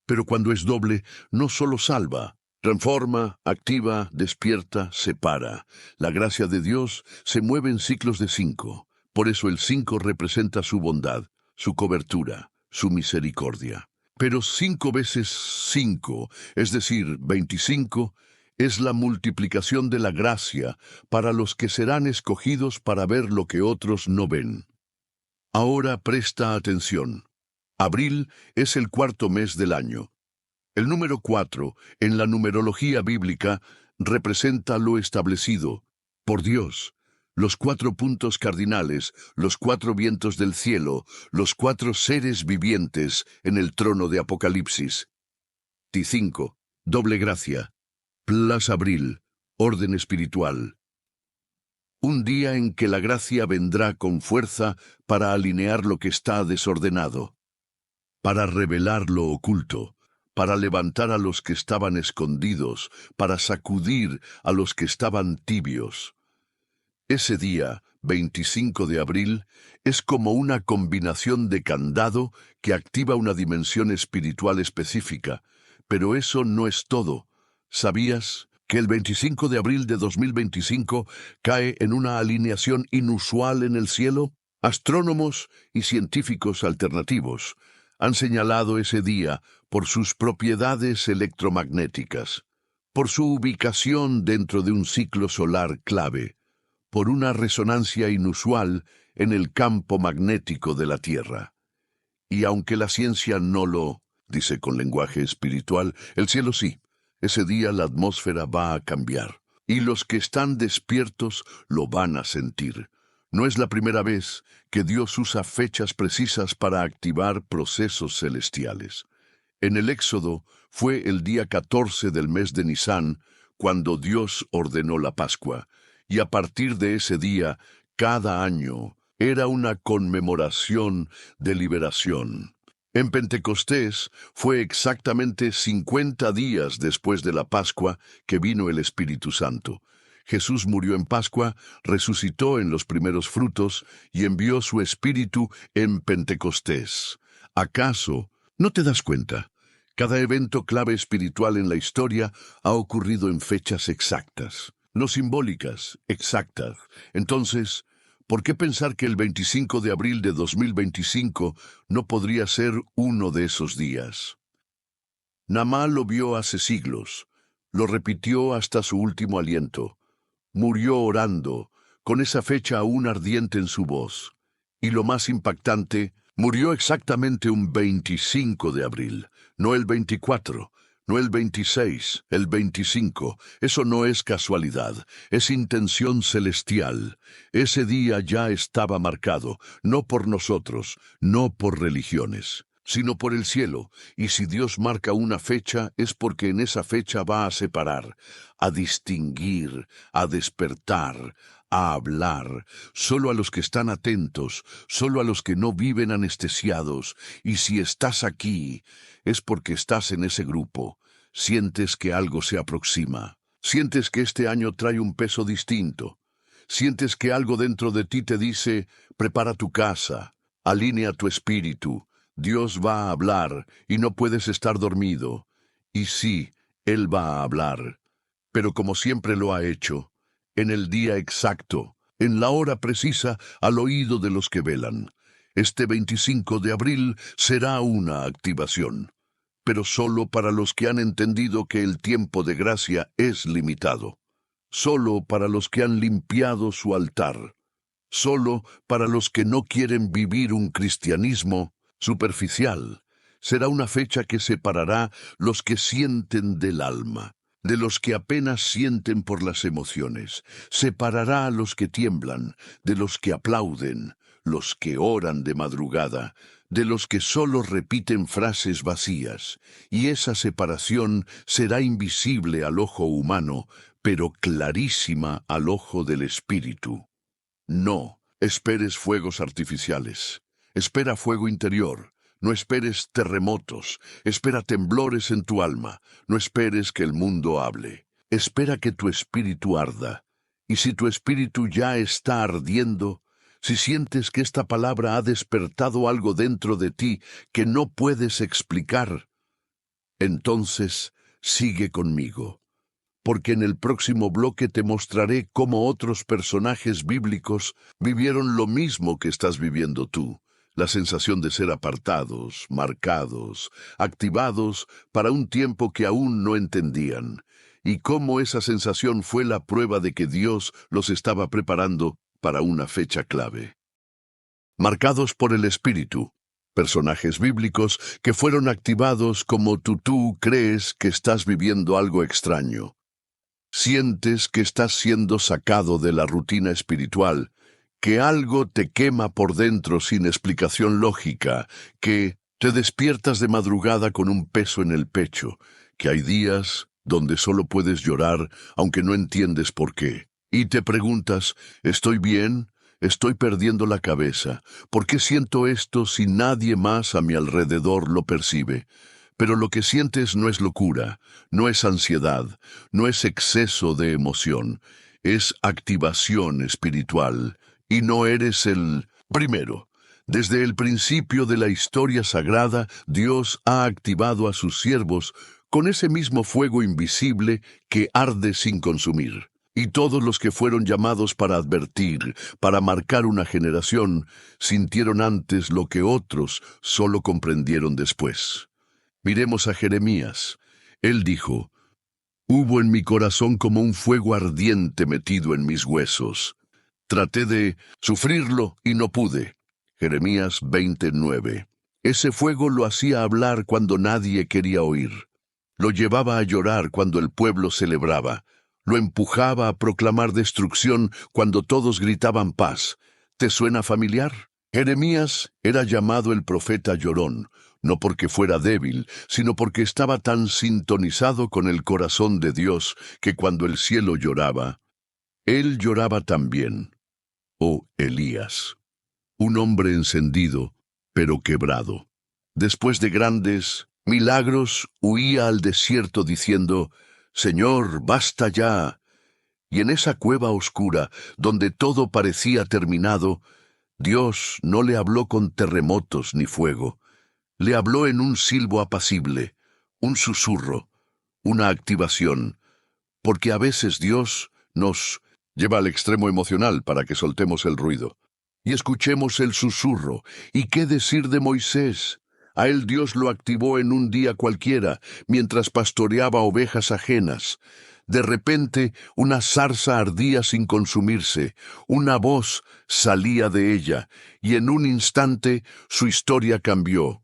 Pero cuando es doble, no solo salva, transforma, activa, despierta, separa. La gracia de Dios se mueve en ciclos de 5. Por eso el 5 representa su bondad, su cobertura, su misericordia. Pero 5 veces 5, es decir, 25, es la multiplicación de la gracia para los que serán escogidos para ver lo que otros no ven. Ahora presta atención. Abril es el cuarto mes del año. El número 4, en la numerología bíblica, representa lo establecido por Dios, los 4 puntos cardinales, los 4 vientos del cielo, los 4 seres vivientes en el trono de Apocalipsis. T5. Doble gracia. Plus Abril. Orden espiritual. Un día en que la gracia vendrá con fuerza para alinear lo que está desordenado, para revelar lo oculto, para levantar a los que estaban escondidos, para sacudir a los que estaban tibios. Ese día, 25 de abril, es como una combinación de candado que activa una dimensión espiritual específica. Pero eso no es todo. ¿Sabías que el 25 de abril de 2025 cae en una alineación inusual en el cielo? Astrónomos y científicos alternativos han señalado ese día por sus propiedades electromagnéticas, por su ubicación dentro de un ciclo solar clave, por una resonancia inusual en el campo magnético de la Tierra. Y aunque la ciencia no lo dice con lenguaje espiritual, el cielo sí. Ese día la atmósfera va a cambiar, y los que están despiertos lo van a sentir. No es la primera vez que Dios usa fechas precisas para activar procesos celestiales. En el Éxodo fue el día 14 del mes de Nisán cuando Dios ordenó la Pascua, y a partir de ese día, cada año, era una conmemoración de liberación. En Pentecostés fue exactamente 50 días después de la Pascua que vino el Espíritu Santo. Jesús murió en Pascua, resucitó en los primeros frutos y envió su Espíritu en Pentecostés. ¿Acaso no te das cuenta? Cada evento clave espiritual en la historia ha ocurrido en fechas exactas, no simbólicas, exactas. Entonces, ¿por qué pensar que el 25 de abril de 2025 no podría ser uno de esos días? Namá lo vio hace siglos, lo repitió hasta su último aliento. Murió orando, con esa fecha aún ardiente en su voz. Y lo más impactante, murió exactamente un 25 de abril, no el 24, no el 26, el 25. Eso no es casualidad, es intención celestial. Ese día ya estaba marcado, no por nosotros, no por religiones, sino por el cielo. Y si Dios marca una fecha, es porque en esa fecha va a separar, a distinguir, a despertar, a hablar, solo a los que están atentos, solo a los que no viven anestesiados. Y si estás aquí, es porque estás en ese grupo. Sientes que algo se aproxima. Sientes que este año trae un peso distinto. Sientes que algo dentro de ti te dice, prepara tu casa, alinea tu espíritu. Dios va a hablar y no puedes estar dormido. Y sí, Él va a hablar. Pero como siempre lo ha hecho, en el día exacto, en la hora precisa, al oído de los que velan. Este 25 de abril será una activación, pero solo para los que han entendido que el tiempo de gracia es limitado, solo para los que han limpiado su altar, solo para los que no quieren vivir un cristianismo superficial. Será una fecha que separará los que sienten del alma, de los que apenas sienten por las emociones. Separará a los que tiemblan, de los que aplauden, los que oran de madrugada, de los que solo repiten frases vacías. Y esa separación será invisible al ojo humano, pero clarísima al ojo del Espíritu. No esperes fuegos artificiales. Espera fuego interior. No esperes terremotos, espera temblores en tu alma, no esperes que el mundo hable. Espera que tu espíritu arda. Y si tu espíritu ya está ardiendo, si sientes que esta palabra ha despertado algo dentro de ti que no puedes explicar, entonces sigue conmigo, porque en el próximo bloque te mostraré cómo otros personajes bíblicos vivieron lo mismo que estás viviendo tú. La sensación de ser apartados, marcados, activados para un tiempo que aún no entendían, y cómo esa sensación fue la prueba de que Dios los estaba preparando para una fecha clave. Marcados por el Espíritu, personajes bíblicos que fueron activados como tú crees que estás viviendo algo extraño. Sientes que estás siendo sacado de la rutina espiritual, que algo te quema por dentro sin explicación lógica, que te despiertas de madrugada con un peso en el pecho, que hay días donde solo puedes llorar aunque no entiendes por qué. Y te preguntas, ¿estoy bien? ¿Estoy perdiendo la cabeza? ¿Por qué siento esto si nadie más a mi alrededor lo percibe? Pero lo que sientes no es locura, no es ansiedad, no es exceso de emoción, es activación espiritual. Y no eres el primero. Desde el principio de la historia sagrada, Dios ha activado a sus siervos con ese mismo fuego invisible que arde sin consumir. Y todos los que fueron llamados para advertir, para marcar una generación, sintieron antes lo que otros solo comprendieron después. Miremos a Jeremías. Él dijo, «Hubo en mi corazón como un fuego ardiente metido en mis huesos. Traté de sufrirlo y no pude». Jeremías 29. Ese fuego lo hacía hablar cuando nadie quería oír. Lo llevaba a llorar cuando el pueblo celebraba. Lo empujaba a proclamar destrucción cuando todos gritaban paz. ¿Te suena familiar? Jeremías era llamado el profeta llorón, no porque fuera débil, sino porque estaba tan sintonizado con el corazón de Dios que cuando el cielo lloraba, él lloraba también. Oh, Elías, un hombre encendido, pero quebrado. Después de grandes milagros, huía al desierto diciendo, «Señor, basta ya». Y en esa cueva oscura, donde todo parecía terminado, Dios no le habló con terremotos ni fuego. Le habló en un silbo apacible, un susurro, una activación, porque a veces Dios nos lleva al extremo emocional para que soltemos el ruido. Y escuchemos el susurro. ¿Y qué decir de Moisés? A él Dios lo activó en un día cualquiera, mientras pastoreaba ovejas ajenas. De repente, una zarza ardía sin consumirse, una voz salía de ella, y en un instante su historia cambió.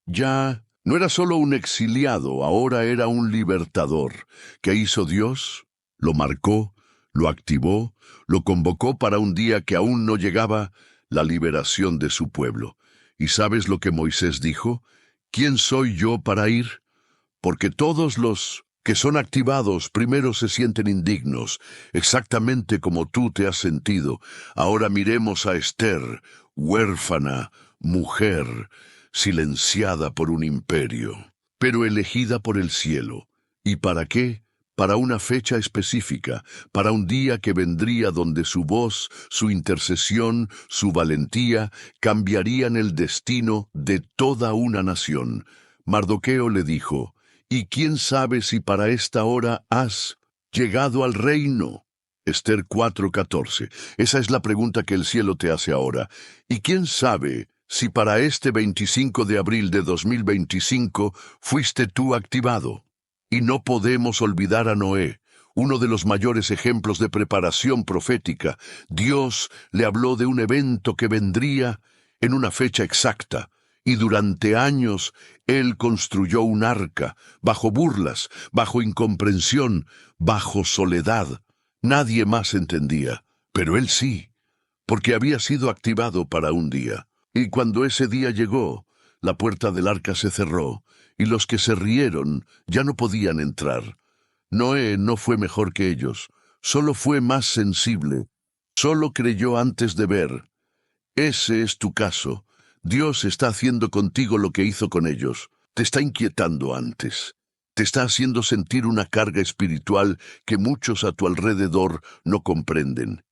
Ya no era solo un exiliado, ahora era un libertador. ¿Qué hizo Dios? Lo marcó, lo activó, lo convocó para un día que aún no llegaba, la liberación de su pueblo. ¿Y sabes lo que Moisés dijo? ¿Quién soy yo para ir? Porque todos los que son activados primero se sienten indignos, exactamente como tú te has sentido. Ahora miremos a Esther, huérfana, mujer, silenciada por un imperio, pero elegida por el cielo. ¿Y para qué? Para una fecha específica, para un día que vendría donde su voz, su intercesión, su valentía cambiarían el destino de toda una nación. Mardoqueo le dijo, «¿Y quién sabe si para esta hora has llegado al reino?» Esther 4:14. Esa es la pregunta que el cielo te hace ahora. ¿Y quién sabe si para este 25 de abril de 2025 fuiste tú activado? Y no podemos olvidar a Noé, uno de los mayores ejemplos de preparación profética. Dios le habló de un evento que vendría en una fecha exacta, y durante años él construyó un arca, bajo burlas, bajo incomprensión, bajo soledad. Nadie más entendía, pero él sí, porque había sido activado para un día. Y cuando ese día llegó, la puerta del arca se cerró, y los que se rieron ya no podían entrar. Noé no fue mejor que ellos, solo fue más sensible, solo creyó antes de ver. Ese es tu caso. Dios está haciendo contigo lo que hizo con ellos. Te está inquietando antes. Te está haciendo sentir una carga espiritual que muchos a tu alrededor no comprenden.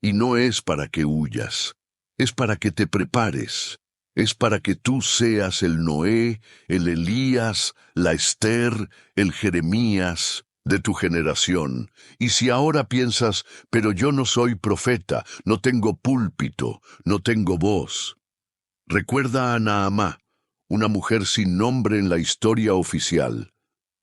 Y no es para que huyas, es para que te prepares. Es para que tú seas el Noé, el Elías, la Esther, el Jeremías de tu generación. Y si ahora piensas, pero yo no soy profeta, no tengo púlpito, no tengo voz. Recuerda a Naamá, una mujer sin nombre en la historia oficial,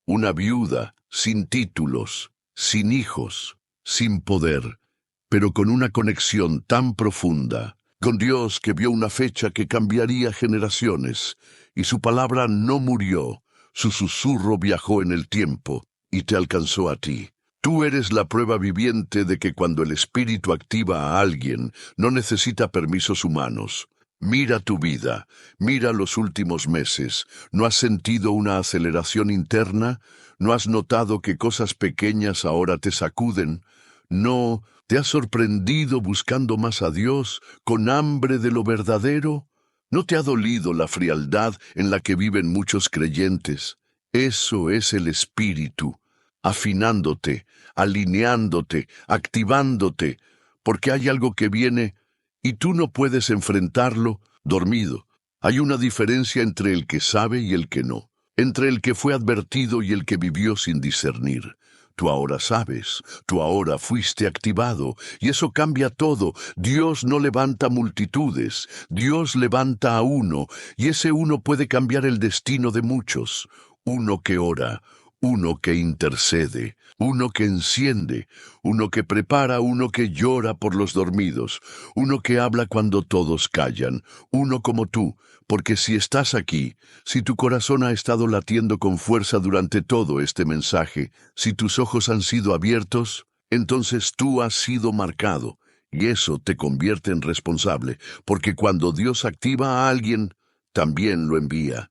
una viuda, sin títulos, sin hijos, sin poder, pero con una conexión tan profunda con Dios que vio una fecha que cambiaría generaciones, y su palabra no murió, su susurro viajó en el tiempo y te alcanzó a ti. Tú eres la prueba viviente de que cuando el Espíritu activa a alguien, no necesita permisos humanos. Mira tu vida, mira los últimos meses. ¿No has sentido una aceleración interna? ¿No has notado que cosas pequeñas ahora te sacuden? ¿No te has sorprendido buscando más a Dios, con hambre de lo verdadero? ¿No te ha dolido la frialdad en la que viven muchos creyentes? Eso es el Espíritu, afinándote, alineándote, activándote, porque hay algo que viene y tú no puedes enfrentarlo dormido. Hay una diferencia entre el que sabe y el que no, entre el que fue advertido y el que vivió sin discernir. Tú ahora sabes, tú ahora fuiste activado, y eso cambia todo. Dios no levanta multitudes, Dios levanta a uno, y ese uno puede cambiar el destino de muchos. Uno que ora, uno que intercede, uno que enciende, uno que prepara, uno que llora por los dormidos, uno que habla cuando todos callan, uno como tú, porque si estás aquí, si tu corazón ha estado latiendo con fuerza durante todo este mensaje, si tus ojos han sido abiertos, entonces tú has sido marcado, y eso te convierte en responsable, porque cuando Dios activa a alguien, también lo envía.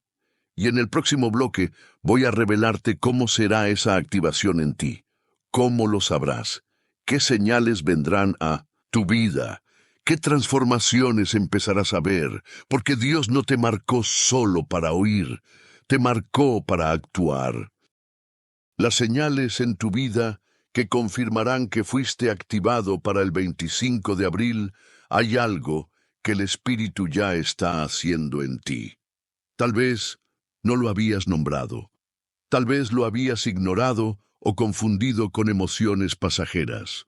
Y en el próximo bloque voy a revelarte cómo será esa activación en ti, cómo lo sabrás, qué señales vendrán a tu vida, qué transformaciones empezarás a ver, porque Dios no te marcó solo para oír, te marcó para actuar. Las señales en tu vida que confirmarán que fuiste activado para el 25 de abril, hay algo que el Espíritu ya está haciendo en ti. Tal vez no lo habías nombrado. Tal vez lo habías ignorado o confundido con emociones pasajeras.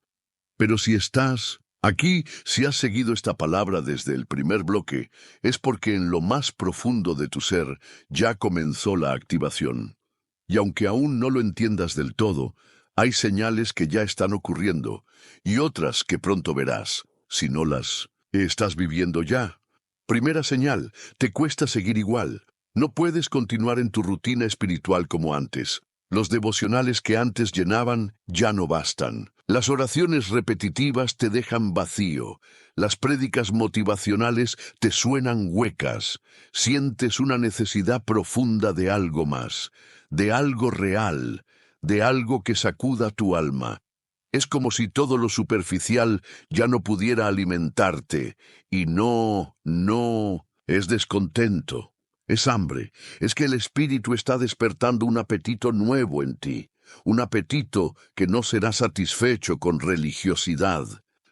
Pero si estás aquí, si has seguido esta palabra desde el primer bloque, es porque en lo más profundo de tu ser ya comenzó la activación. Y aunque aún no lo entiendas del todo, hay señales que ya están ocurriendo y otras que pronto verás, si no las estás viviendo ya. Primera señal, te cuesta seguir igual. No puedes continuar en tu rutina espiritual como antes. Los devocionales que antes llenaban ya no bastan. Las oraciones repetitivas te dejan vacío. Las prédicas motivacionales te suenan huecas. Sientes una necesidad profunda de algo más, de algo real, de algo que sacuda tu alma. Es como si todo lo superficial ya no pudiera alimentarte. Y no, es descontento. Es hambre, es que el Espíritu está despertando un apetito nuevo en ti, un apetito que no será satisfecho con religiosidad,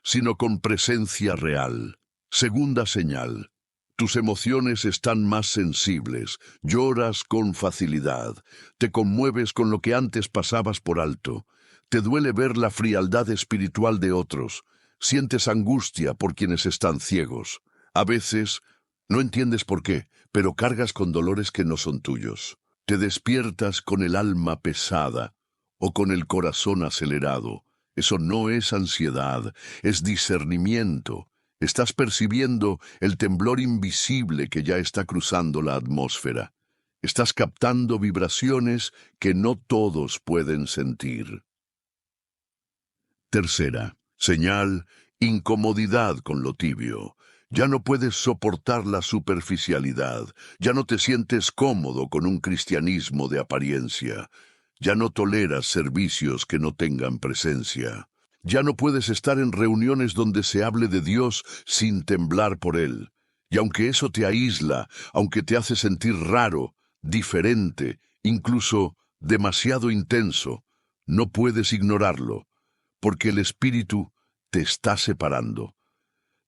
sino con presencia real. Segunda señal, tus emociones están más sensibles, lloras con facilidad, te conmueves con lo que antes pasabas por alto, te duele ver la frialdad espiritual de otros, sientes angustia por quienes están ciegos. A veces, no entiendes por qué, pero cargas con dolores que no son tuyos. Te despiertas con el alma pesada o con el corazón acelerado. Eso no es ansiedad, es discernimiento. Estás percibiendo el temblor invisible que ya está cruzando la atmósfera. Estás captando vibraciones que no todos pueden sentir. Tercera señal, incomodidad con lo tibio. Ya no puedes soportar la superficialidad, ya no te sientes cómodo con un cristianismo de apariencia, ya no toleras servicios que no tengan presencia, ya no puedes estar en reuniones donde se hable de Dios sin temblar por Él. Y aunque eso te aísla, aunque te hace sentir raro, diferente, incluso demasiado intenso, no puedes ignorarlo, porque el Espíritu te está separando,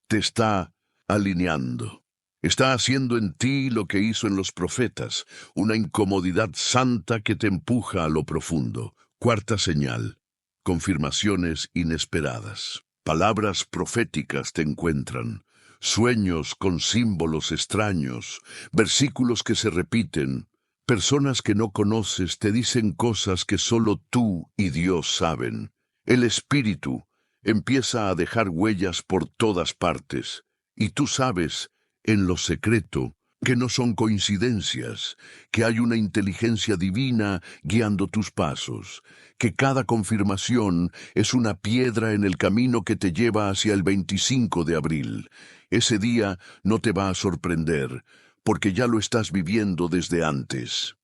te está alineando. Está haciendo en ti lo que hizo en los profetas, una incomodidad santa que te empuja a lo profundo. Cuarta señal, confirmaciones inesperadas. Palabras proféticas te encuentran, sueños con símbolos extraños, versículos que se repiten. Personas que no conoces te dicen cosas que solo tú y Dios saben. El Espíritu empieza a dejar huellas por todas partes. Y tú sabes, en lo secreto, que no son coincidencias, que hay una inteligencia divina guiando tus pasos, que cada confirmación es una piedra en el camino que te lleva hacia el 25 de abril. Ese día no te va a sorprender, porque ya lo estás viviendo desde antes.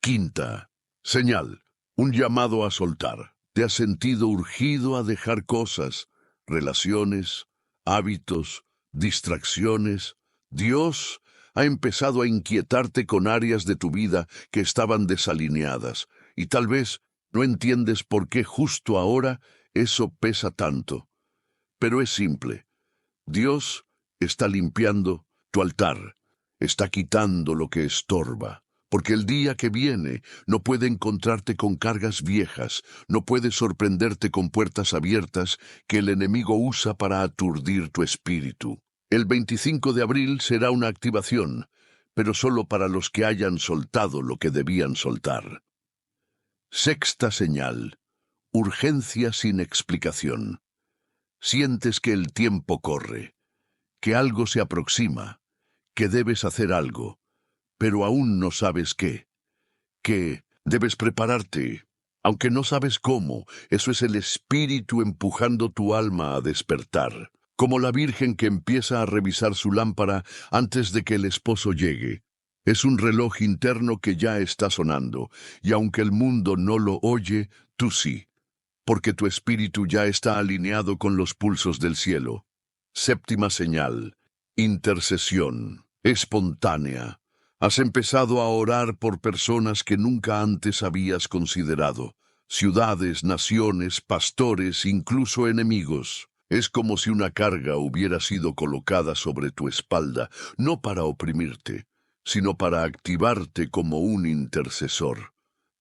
Quinta señal, un llamado a soltar. ¿Te has sentido urgido a dejar cosas, relaciones, hábitos, distracciones? Dios ha empezado a inquietarte con áreas de tu vida que estaban desalineadas, y tal vez no entiendes por qué justo ahora eso pesa tanto. Pero es simple. Dios está limpiando tu altar, está quitando lo que estorba. Porque el día que viene no puede encontrarte con cargas viejas, no puede sorprenderte con puertas abiertas que el enemigo usa para aturdir tu espíritu. El 25 de abril será una activación, pero solo para los que hayan soltado lo que debían soltar. Sexta señal. Urgencia sin explicación. Sientes que el tiempo corre, que algo se aproxima, que debes hacer algo, pero aún no sabes qué. Que debes prepararte, aunque no sabes cómo. Eso es el espíritu empujando tu alma a despertar. Como la virgen que empieza a revisar su lámpara antes de que el esposo llegue. Es un reloj interno que ya está sonando, y aunque el mundo no lo oye, tú sí, porque tu espíritu ya está alineado con los pulsos del cielo. Séptima señal. Intercesión. Espontánea. Has empezado a orar por personas que nunca antes habías considerado. Ciudades, naciones, pastores, incluso enemigos. Es como si una carga hubiera sido colocada sobre tu espalda, no para oprimirte, sino para activarte como un intercesor.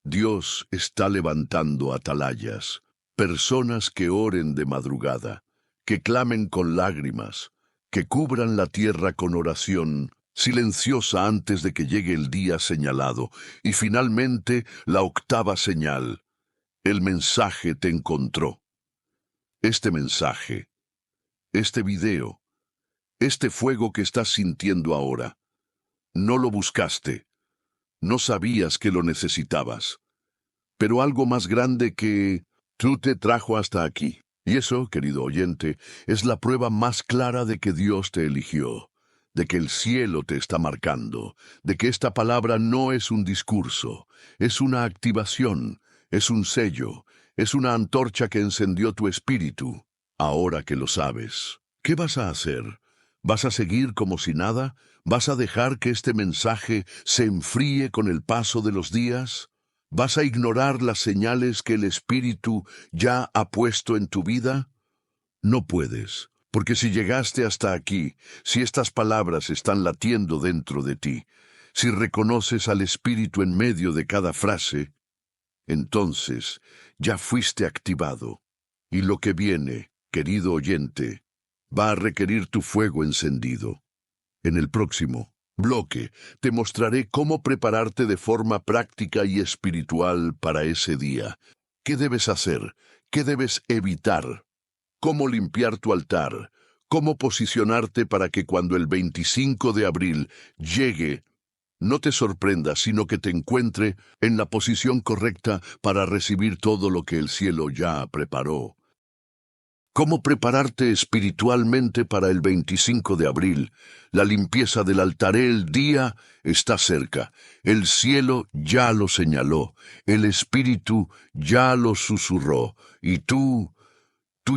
Dios está levantando atalayas, personas que oren de madrugada, que clamen con lágrimas, que cubran la tierra con oración, silenciosa antes de que llegue el día señalado. Y finalmente, la octava señal. El mensaje te encontró. Este mensaje, este video, este fuego que estás sintiendo ahora, no lo buscaste, no sabías que lo necesitabas, pero algo más grande que tú te trajo hasta aquí. Y eso, querido oyente, es la prueba más clara de que Dios te eligió, de que el cielo te está marcando, de que esta palabra no es un discurso, es una activación, es un sello, es una antorcha que encendió tu espíritu. Ahora que lo sabes, ¿qué vas a hacer? ¿Vas a seguir como si nada? ¿Vas a dejar que este mensaje se enfríe con el paso de los días? ¿Vas a ignorar las señales que el Espíritu ya ha puesto en tu vida? No puedes, porque si llegaste hasta aquí, si estas palabras están latiendo dentro de ti, si reconoces al Espíritu en medio de cada frase, entonces ya fuiste activado. Y lo que viene, querido oyente, va a requerir tu fuego encendido. En el próximo bloque te mostraré cómo prepararte de forma práctica y espiritual para ese día. ¿Qué debes hacer? ¿Qué debes evitar? ¿Cómo limpiar tu altar? ¿Cómo posicionarte para que cuando el 25 de abril llegue, no te sorprenda, sino que te encuentre en la posición correcta para recibir todo lo que el cielo ya preparó? ¿Cómo prepararte espiritualmente para el 25 de abril? La limpieza del altar, el día está cerca. El cielo ya lo señaló. El Espíritu ya lo susurró. Y tú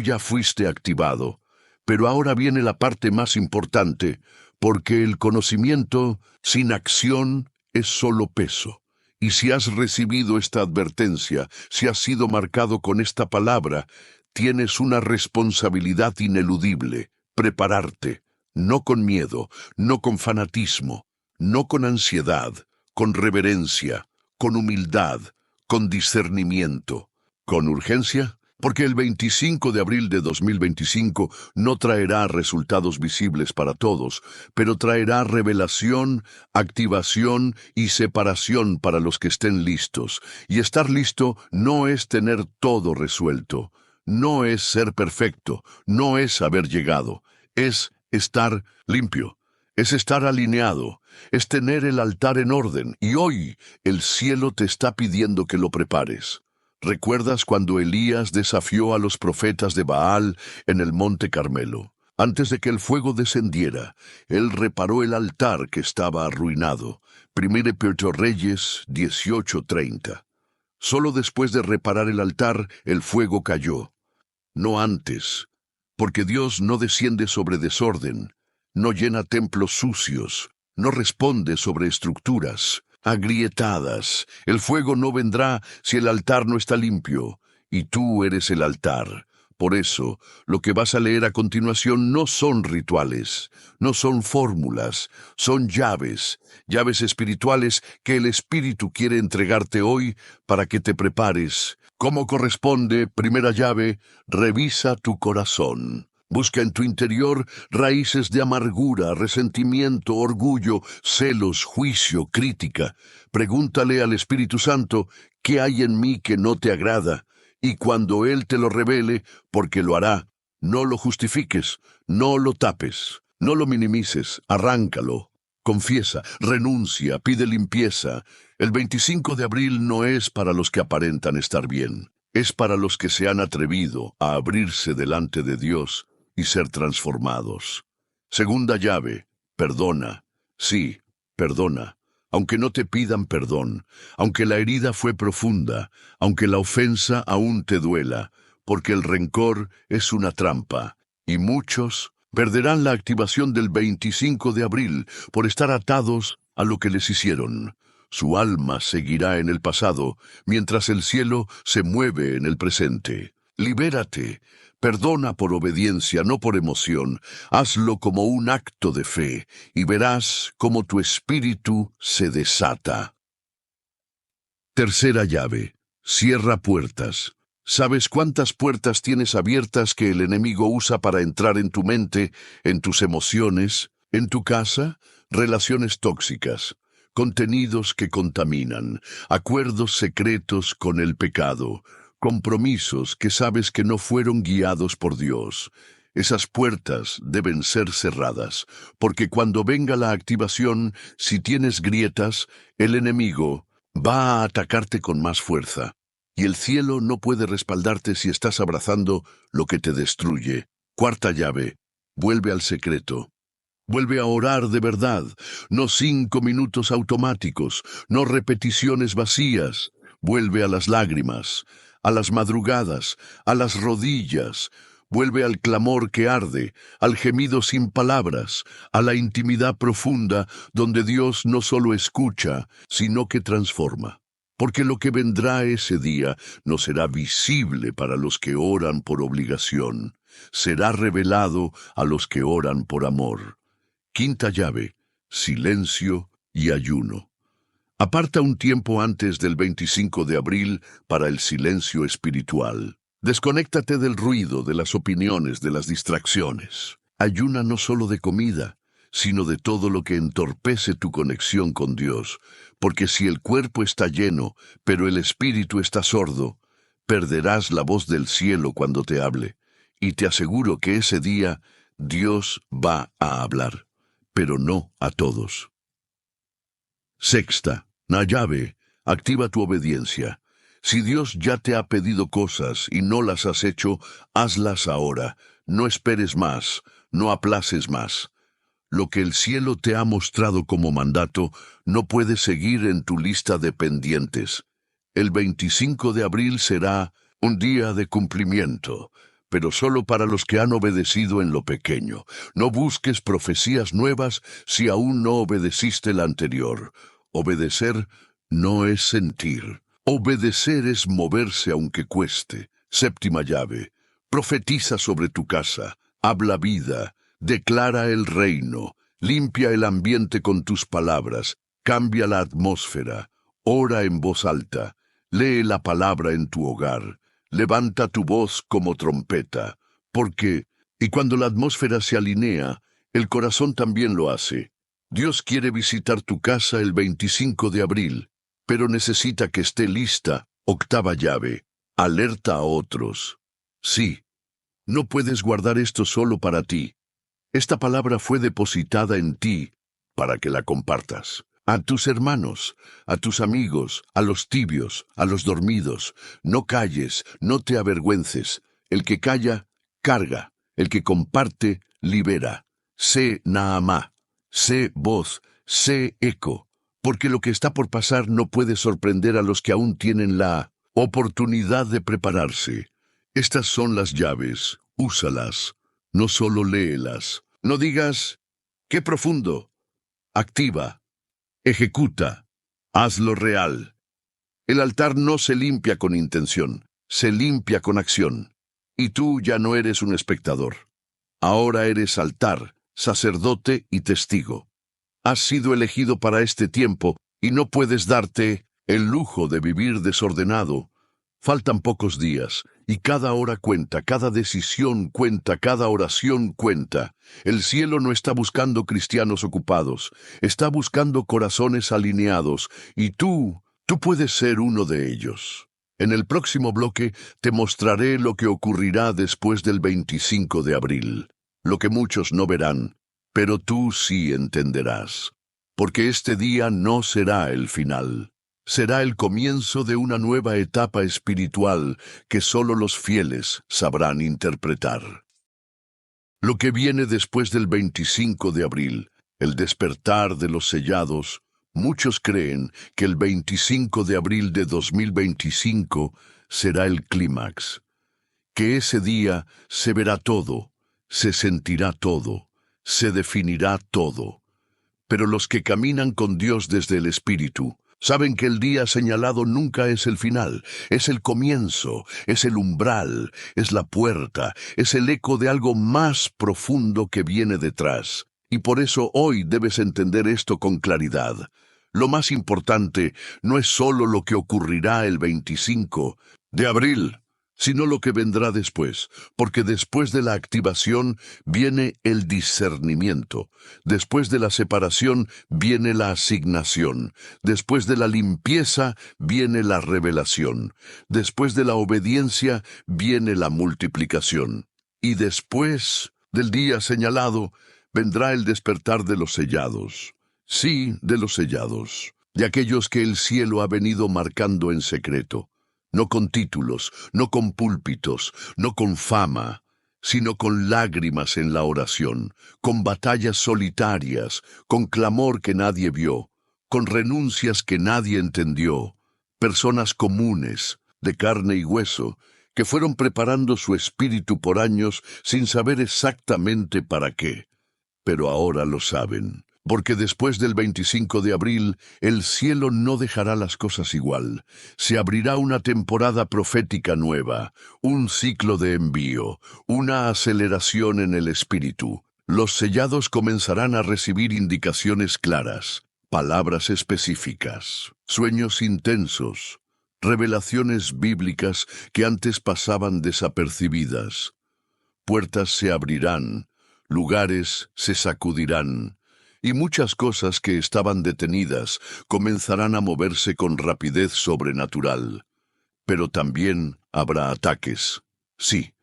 ya fuiste activado. Pero ahora viene la parte más importante, porque el conocimiento sin acción es solo peso. Y si has recibido esta advertencia, si has sido marcado con esta palabra, tienes una responsabilidad ineludible: prepararte, no con miedo, no con fanatismo, no con ansiedad, con reverencia, con humildad, con discernimiento, con urgencia. Porque el 25 de abril de 2025 no traerá resultados visibles para todos, pero traerá revelación, activación y separación para los que estén listos. Y estar listo no es tener todo resuelto, no es ser perfecto, no es haber llegado, es estar limpio, es estar alineado, es tener el altar en orden, y hoy el cielo te está pidiendo que lo prepares. ¿Recuerdas cuando Elías desafió a los profetas de Baal en el monte Carmelo? Antes de que el fuego descendiera, él reparó el altar que estaba arruinado. 1 Reyes 18:30. Solo después de reparar el altar, el fuego cayó. No antes, porque Dios no desciende sobre desorden, no llena templos sucios, no responde sobre estructuras agrietadas. El fuego no vendrá si el altar no está limpio, y tú eres el altar. Por eso, lo que vas a leer a continuación no son rituales, no son fórmulas, son llaves, llaves espirituales que el Espíritu quiere entregarte hoy para que te prepares. Como corresponde, primera llave, revisa tu corazón. Busca en tu interior raíces de amargura, resentimiento, orgullo, celos, juicio, crítica. Pregúntale al Espíritu Santo, ¿qué hay en mí que no te agrada? Y cuando Él te lo revele, porque lo hará, no lo justifiques, no lo tapes, no lo minimices, arráncalo. Confiesa, renuncia, pide limpieza. El 25 de abril no es para los que aparentan estar bien, es para los que se han atrevido a abrirse delante de Dios y ser transformados. Segunda llave, perdona. Sí, perdona. Aunque no te pidan perdón, aunque la herida fue profunda, aunque la ofensa aún te duela, porque el rencor es una trampa, y muchos perderán la activación del 25 de abril por estar atados a lo que les hicieron. Su alma seguirá en el pasado, mientras el cielo se mueve en el presente. Libérate. Perdona por obediencia, no por emoción. Hazlo como un acto de fe, y verás cómo tu espíritu se desata. Tercera llave. Cierra puertas. ¿Sabes cuántas puertas tienes abiertas que el enemigo usa para entrar en tu mente, en tus emociones, en tu casa? Relaciones tóxicas, contenidos que contaminan, acuerdos secretos con el pecado, compromisos que sabes que no fueron guiados por Dios. Esas puertas deben ser cerradas, porque cuando venga la activación, si tienes grietas, el enemigo va a atacarte con más fuerza. Y el cielo no puede respaldarte si estás abrazando lo que te destruye. Cuarta llave, vuelve al secreto. Vuelve a orar de verdad, no 5 minutos automáticos, no repeticiones vacías. Vuelve a las lágrimas, a las madrugadas, a las rodillas. Vuelve al clamor que arde, al gemido sin palabras, a la intimidad profunda donde Dios no solo escucha, sino que transforma. Porque lo que vendrá ese día no será visible para los que oran por obligación, será revelado a los que oran por amor. Quinta llave, silencio y ayuno. Aparta un tiempo antes del 25 de abril para el silencio espiritual. Desconéctate del ruido, de las opiniones, de las distracciones. Ayuna no solo de comida, sino de todo lo que entorpece tu conexión con Dios, porque si el cuerpo está lleno, pero el espíritu está sordo, perderás la voz del cielo cuando te hable, y te aseguro que ese día Dios va a hablar, pero no a todos. Sexta, la llave, activa tu obediencia. Si Dios ya te ha pedido cosas y no las has hecho, hazlas ahora. No esperes más, no aplaces más. Lo que el cielo te ha mostrado como mandato no puede seguir en tu lista de pendientes. El 25 de abril será un día de cumplimiento, pero solo para los que han obedecido en lo pequeño. No busques profecías nuevas si aún no obedeciste la anterior. Obedecer no es sentir. Obedecer es moverse aunque cueste. Séptima llave. Profetiza sobre tu casa. Habla vida. Declara el reino. Limpia el ambiente con tus palabras. Cambia la atmósfera. Ora en voz alta. Lee la palabra en tu hogar. Levanta tu voz como trompeta. Porque, y cuando la atmósfera se alinea, el corazón también lo hace. Dios quiere visitar tu casa el 25 de abril, pero necesita que esté lista. Octava llave. Alerta a otros. Sí, no puedes guardar esto solo para ti. Esta palabra fue depositada en ti para que la compartas. A tus hermanos, a tus amigos, a los tibios, a los dormidos. No calles, no te avergüences. El que calla, carga. El que comparte, libera. Sé Naamá, sé voz, sé eco. Porque lo que está por pasar no puede sorprender a los que aún tienen la oportunidad de prepararse. Estas son las llaves, úsalas. No solo léelas. No digas, ¡qué profundo! Activa, ejecuta, hazlo real. El altar no se limpia con intención, se limpia con acción. Y tú ya no eres un espectador. Ahora eres altar, sacerdote y testigo. Has sido elegido para este tiempo y no puedes darte el lujo de vivir desordenado. Faltan pocos días, y cada hora cuenta, cada decisión cuenta, cada oración cuenta. El cielo no está buscando cristianos ocupados, está buscando corazones alineados, y tú puedes ser uno de ellos. En el próximo bloque te mostraré lo que ocurrirá después del 25 de abril, lo que muchos no verán, pero tú sí entenderás, porque este día no será el final. Será el comienzo de una nueva etapa espiritual que solo los fieles sabrán interpretar. Lo que viene después del 25 de abril, el despertar de los sellados, muchos creen que el 25 de abril de 2025 será el clímax, que ese día se verá todo, se sentirá todo, se definirá todo. Pero los que caminan con Dios desde el Espíritu, saben que el día señalado nunca es el final, es el comienzo, es el umbral, es la puerta, es el eco de algo más profundo que viene detrás. Y por eso hoy debes entender esto con claridad. Lo más importante no es solo lo que ocurrirá el 25 de abril, sino lo que vendrá después, porque después de la activación viene el discernimiento, después de la separación viene la asignación, después de la limpieza viene la revelación, después de la obediencia viene la multiplicación, y después del día señalado vendrá el despertar de los sellados, sí, de los sellados, de aquellos que el cielo ha venido marcando en secreto. No con títulos, no con púlpitos, no con fama, sino con lágrimas en la oración, con batallas solitarias, con clamor que nadie vio, con renuncias que nadie entendió, personas comunes, de carne y hueso, que fueron preparando su espíritu por años sin saber exactamente para qué, pero ahora lo saben. Porque después del 25 de abril, el cielo no dejará las cosas igual. Se abrirá una temporada profética nueva, un ciclo de envío, una aceleración en el espíritu. Los sellados comenzarán a recibir indicaciones claras, palabras específicas, sueños intensos, revelaciones bíblicas que antes pasaban desapercibidas. Puertas se abrirán, lugares se sacudirán, y muchas cosas que estaban detenidas comenzarán a moverse con rapidez sobrenatural. Pero también habrá ataques. Sí,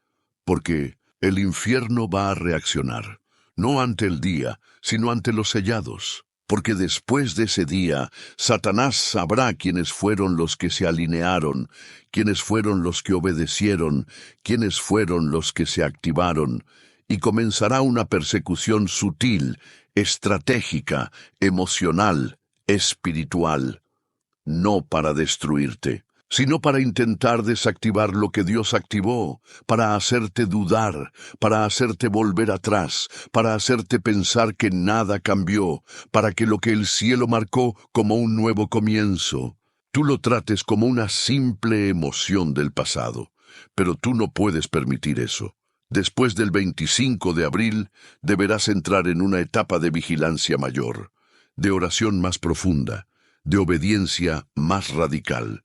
porque el infierno va a reaccionar, no ante el día, sino ante los sellados. Porque después de ese día, Satanás sabrá quiénes fueron los que se alinearon, quiénes fueron los que obedecieron, quiénes fueron los que se activaron, y comenzará una persecución sutil, estratégica, emocional, espiritual, no para destruirte, sino para intentar desactivar lo que Dios activó, para hacerte dudar, para hacerte volver atrás, para hacerte pensar que nada cambió, para que lo que el cielo marcó como un nuevo comienzo, tú lo trates como una simple emoción del pasado. Pero tú no puedes permitir eso. Después del 25 de abril, deberás entrar en una etapa de vigilancia mayor, de oración más profunda, de obediencia más radical,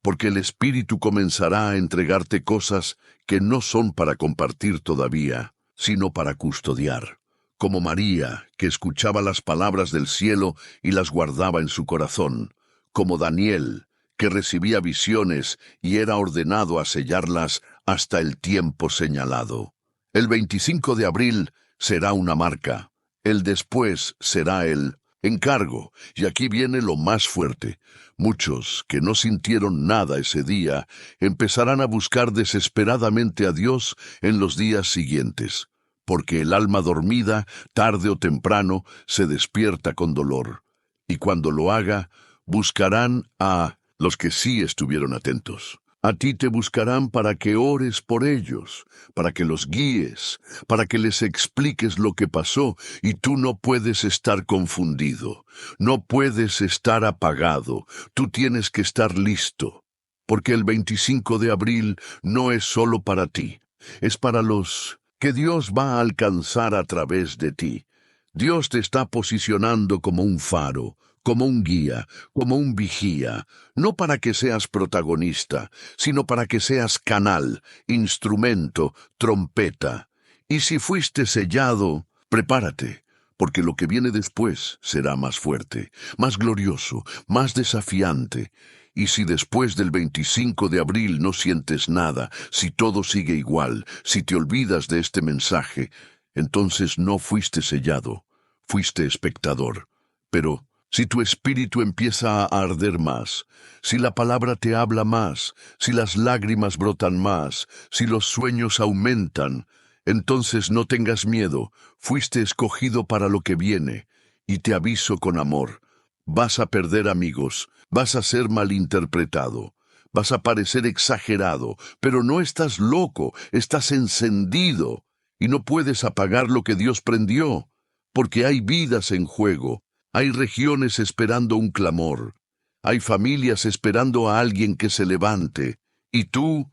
porque el Espíritu comenzará a entregarte cosas que no son para compartir todavía, sino para custodiar, como María, que escuchaba las palabras del cielo y las guardaba en su corazón, como Daniel, que recibía visiones y era ordenado a sellarlas hasta el tiempo señalado. El 25 de abril será una marca. El después será el encargo. Y aquí viene lo más fuerte. Muchos que no sintieron nada ese día empezarán a buscar desesperadamente a Dios en los días siguientes, porque el alma dormida, tarde o temprano, se despierta con dolor. Y cuando lo haga, buscarán a los que sí estuvieron atentos. A ti te buscarán para que ores por ellos, para que los guíes, para que les expliques lo que pasó, y tú no puedes estar confundido, no puedes estar apagado, tú tienes que estar listo, porque el 25 de abril no es solo para ti, es para los que Dios va a alcanzar a través de ti. Dios te está posicionando como un faro, como un guía, como un vigía, no para que seas protagonista, sino para que seas canal, instrumento, trompeta. Y si fuiste sellado, prepárate, porque lo que viene después será más fuerte, más glorioso, más desafiante. Y si después del 25 de abril no sientes nada, si todo sigue igual, si te olvidas de este mensaje, entonces no fuiste sellado, fuiste espectador. Pero si tu espíritu empieza a arder más, si la palabra te habla más, si las lágrimas brotan más, si los sueños aumentan, entonces no tengas miedo, fuiste escogido para lo que viene, y te aviso con amor. Vas a perder amigos, vas a ser malinterpretado, vas a parecer exagerado, pero no estás loco, estás encendido, y no puedes apagar lo que Dios prendió, porque hay vidas en juego. Hay regiones esperando un clamor. Hay familias esperando a alguien que se levante. Y tú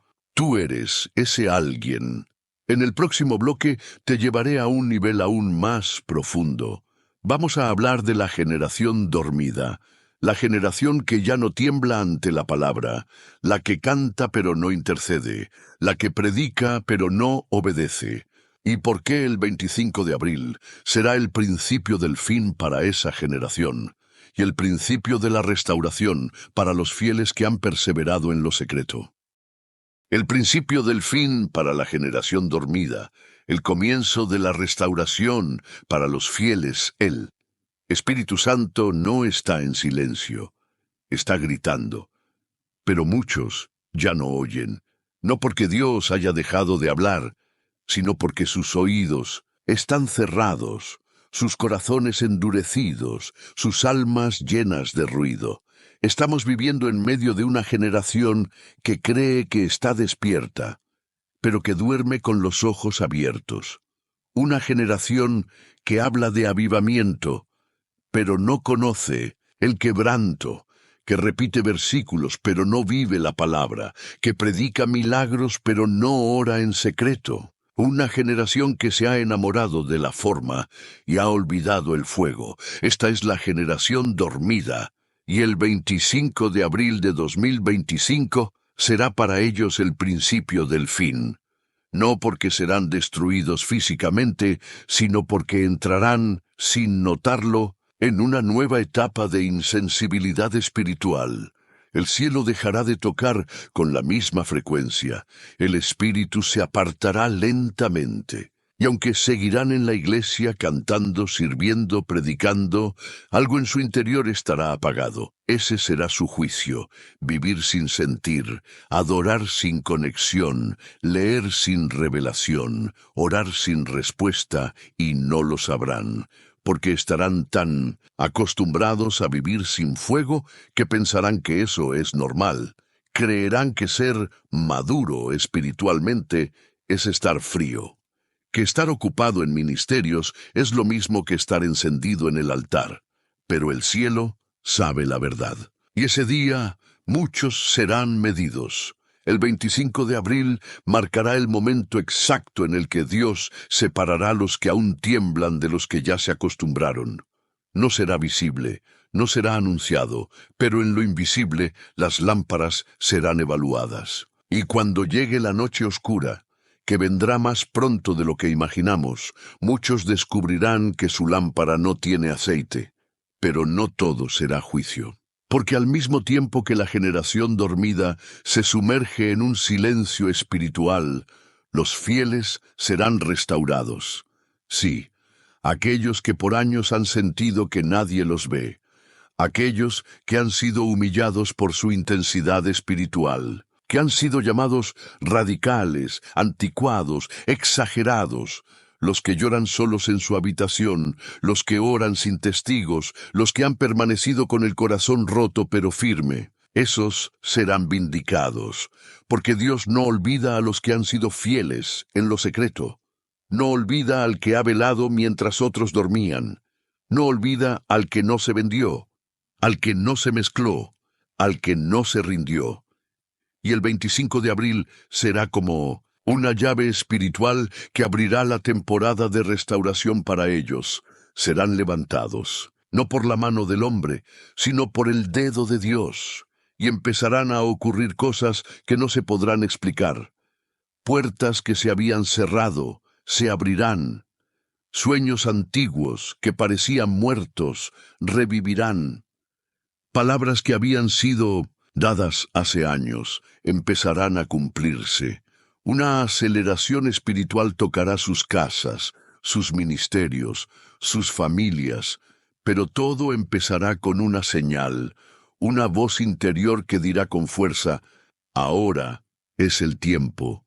eres ese alguien. En el próximo bloque te llevaré a un nivel aún más profundo. Vamos a hablar de la generación dormida, la generación que ya no tiembla ante la palabra, la que canta pero no intercede, la que predica pero no obedece. ¿Y por qué el 25 de abril será el principio del fin para esa generación y el principio de la restauración para los fieles que han perseverado en lo secreto? El principio del fin para la generación dormida, el comienzo de la restauración para los fieles, el Espíritu Santo no está en silencio, está gritando, pero muchos ya no oyen, no porque Dios haya dejado de hablar, sino porque sus oídos están cerrados, sus corazones endurecidos, sus almas llenas de ruido. Estamos viviendo en medio de una generación que cree que está despierta, pero que duerme con los ojos abiertos. Una generación que habla de avivamiento, pero no conoce el quebranto, que repite versículos pero no vive la palabra, que predica milagros pero no ora en secreto. Una generación que se ha enamorado de la forma y ha olvidado el fuego. Esta es la generación dormida, y el 25 de abril de 2025 será para ellos el principio del fin. No porque serán destruidos físicamente, sino porque entrarán, sin notarlo, en una nueva etapa de insensibilidad espiritual. El cielo dejará de tocar con la misma frecuencia, el espíritu se apartará lentamente, y aunque seguirán en la iglesia cantando, sirviendo, predicando, algo en su interior estará apagado. Ese será su juicio: vivir sin sentir, adorar sin conexión, leer sin revelación, orar sin respuesta, y no lo sabrán, porque estarán tan acostumbrados a vivir sin fuego que pensarán que eso es normal. Creerán que ser maduro espiritualmente es estar frío, que estar ocupado en ministerios es lo mismo que estar encendido en el altar. Pero el cielo sabe la verdad. Y ese día muchos serán medidos. El 25 de abril marcará el momento exacto en el que Dios separará a los que aún tiemblan de los que ya se acostumbraron. No será visible, no será anunciado, pero en lo invisible las lámparas serán evaluadas. Y cuando llegue la noche oscura, que vendrá más pronto de lo que imaginamos, muchos descubrirán que su lámpara no tiene aceite. Pero no todo será juicio. Porque al mismo tiempo que la generación dormida se sumerge en un silencio espiritual, los fieles serán restaurados. Sí, aquellos que por años han sentido que nadie los ve, aquellos que han sido humillados por su intensidad espiritual, que han sido llamados radicales, anticuados, exagerados, los que lloran solos en su habitación, los que oran sin testigos, los que han permanecido con el corazón roto pero firme. Esos serán vindicados, porque Dios no olvida a los que han sido fieles en lo secreto. No olvida al que ha velado mientras otros dormían. No olvida al que no se vendió, al que no se mezcló, al que no se rindió. Y el 25 de abril será como una llave espiritual que abrirá la temporada de restauración para ellos. Serán levantados, no por la mano del hombre, sino por el dedo de Dios, y empezarán a ocurrir cosas que no se podrán explicar. Puertas que se habían cerrado se abrirán. Sueños antiguos que parecían muertos revivirán. Palabras que habían sido dadas hace años empezarán a cumplirse. Una aceleración espiritual tocará sus casas, sus ministerios, sus familias, pero todo empezará con una señal, una voz interior que dirá con fuerza: ahora es el tiempo.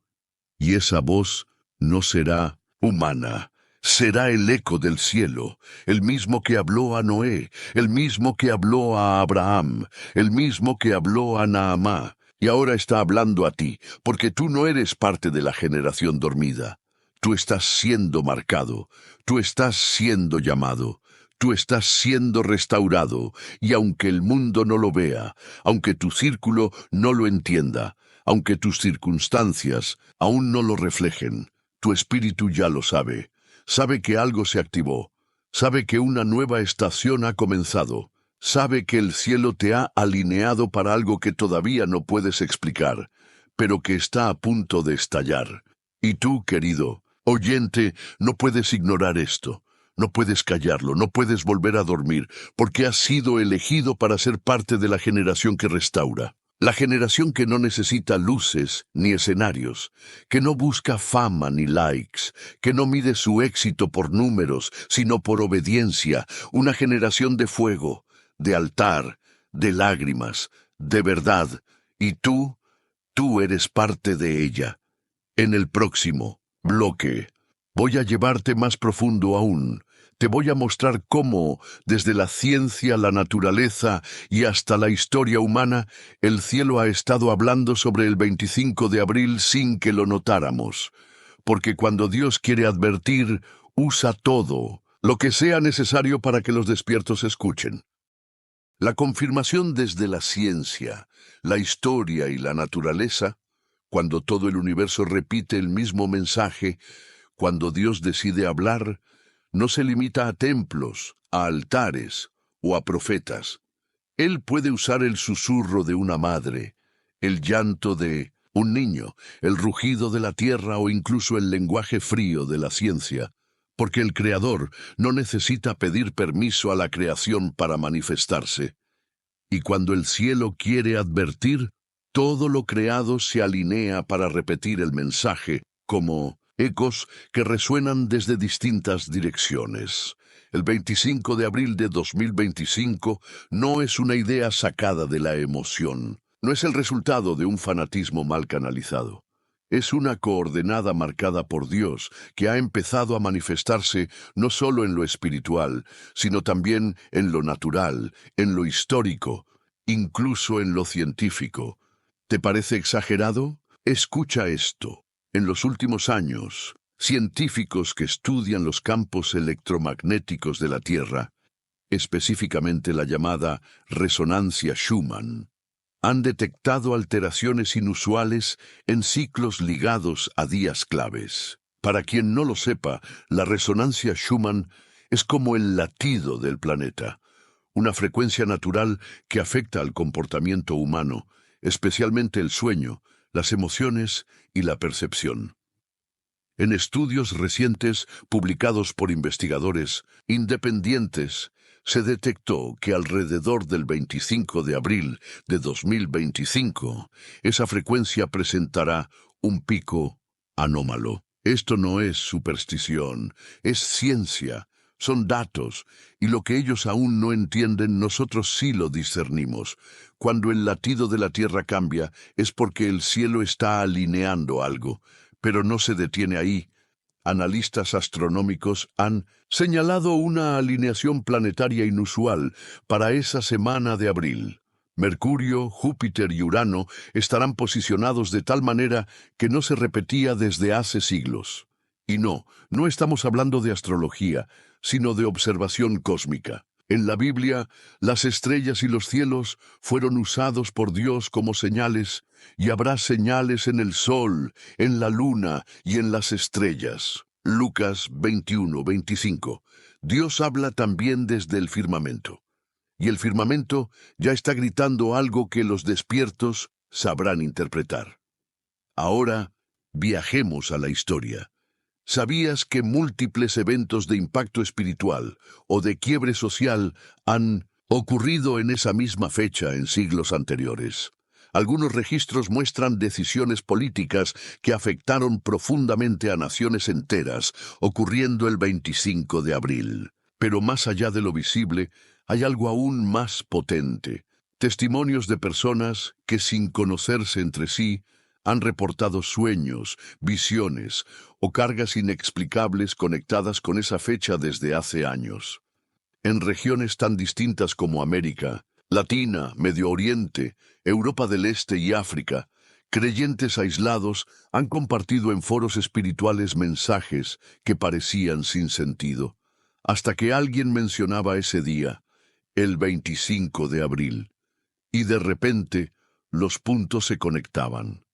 Y esa voz no será humana. Será el eco del cielo, el mismo que habló a Noé, el mismo que habló a Abraham, el mismo que habló a Naamá, y ahora está hablando a ti, porque tú no eres parte de la generación dormida. Tú estás siendo marcado, tú estás siendo llamado, tú estás siendo restaurado, y aunque el mundo no lo vea, aunque tu círculo no lo entienda, aunque tus circunstancias aún no lo reflejen, tu espíritu ya lo sabe. Sabe que algo se activó, sabe que una nueva estación ha comenzado, sabe que el cielo te ha alineado para algo que todavía no puedes explicar, pero que está a punto de estallar. Y tú, querido oyente, no puedes ignorar esto, no puedes callarlo, no puedes volver a dormir, porque has sido elegido para ser parte de la generación que restaura. La generación que no necesita luces ni escenarios, que no busca fama ni likes, que no mide su éxito por números, sino por obediencia. Una generación de fuego, de altar, de lágrimas, de verdad. Y tú eres parte de ella. En el próximo bloque voy a llevarte más profundo aún. Te voy a mostrar cómo, desde la ciencia, la naturaleza y hasta la historia humana, el cielo ha estado hablando sobre el 25 de abril sin que lo notáramos. Porque cuando Dios quiere advertir, usa todo, lo que sea necesario para que los despiertos escuchen. La confirmación desde la ciencia, la historia y la naturaleza, cuando todo el universo repite el mismo mensaje, cuando Dios decide hablar, no se limita a templos, a altares o a profetas. Él puede usar el susurro de una madre, el llanto de un niño, el rugido de la tierra o incluso el lenguaje frío de la ciencia, porque el Creador no necesita pedir permiso a la creación para manifestarse. Y cuando el cielo quiere advertir, todo lo creado se alinea para repetir el mensaje, como ecos que resuenan desde distintas direcciones. El 25 de abril de 2025 no es una idea sacada de la emoción, no es el resultado de un fanatismo mal canalizado. Es una coordenada marcada por Dios que ha empezado a manifestarse no solo en lo espiritual, sino también en lo natural, en lo histórico, incluso en lo científico. ¿Te parece exagerado? Escucha esto. En los últimos años, científicos que estudian los campos electromagnéticos de la Tierra, específicamente la llamada resonancia Schumann, han detectado alteraciones inusuales en ciclos ligados a días claves. Para quien no lo sepa, la resonancia Schumann es como el latido del planeta, una frecuencia natural que afecta al comportamiento humano, especialmente el sueño, las emociones y la percepción. En estudios recientes publicados por investigadores independientes, se detectó que alrededor del 25 de abril de 2025, esa frecuencia presentará un pico anómalo. Esto no es superstición, es ciencia, son datos, y lo que ellos aún no entienden, nosotros sí lo discernimos. Cuando el latido de la Tierra cambia, es porque el cielo está alineando algo, pero no se detiene ahí. Analistas astronómicos han señalado una alineación planetaria inusual para esa semana de abril. Mercurio, Júpiter y Urano estarán posicionados de tal manera que no se repetía desde hace siglos. Y no estamos hablando de astrología, sino de observación cósmica. En la Biblia, las estrellas y los cielos fueron usados por Dios como señales, y habrá señales en el sol, en la luna y en las estrellas. Lucas 21-25. Dios habla también desde el firmamento. Y el firmamento ya está gritando algo que los despiertos sabrán interpretar. Ahora, viajemos a la historia. ¿Sabías que múltiples eventos de impacto espiritual o de quiebre social han ocurrido en esa misma fecha en siglos anteriores? Algunos registros muestran decisiones políticas que afectaron profundamente a naciones enteras, ocurriendo el 25 de abril. Pero más allá de lo visible, hay algo aún más potente. Testimonios de personas que, sin conocerse entre sí, han reportado sueños, visiones o cargas inexplicables conectadas con esa fecha desde hace años. En regiones tan distintas como América Latina, Medio Oriente, Europa del Este y África, creyentes aislados han compartido en foros espirituales mensajes que parecían sin sentido, hasta que alguien mencionaba ese día, el 25 de abril, y de repente los puntos se conectaban.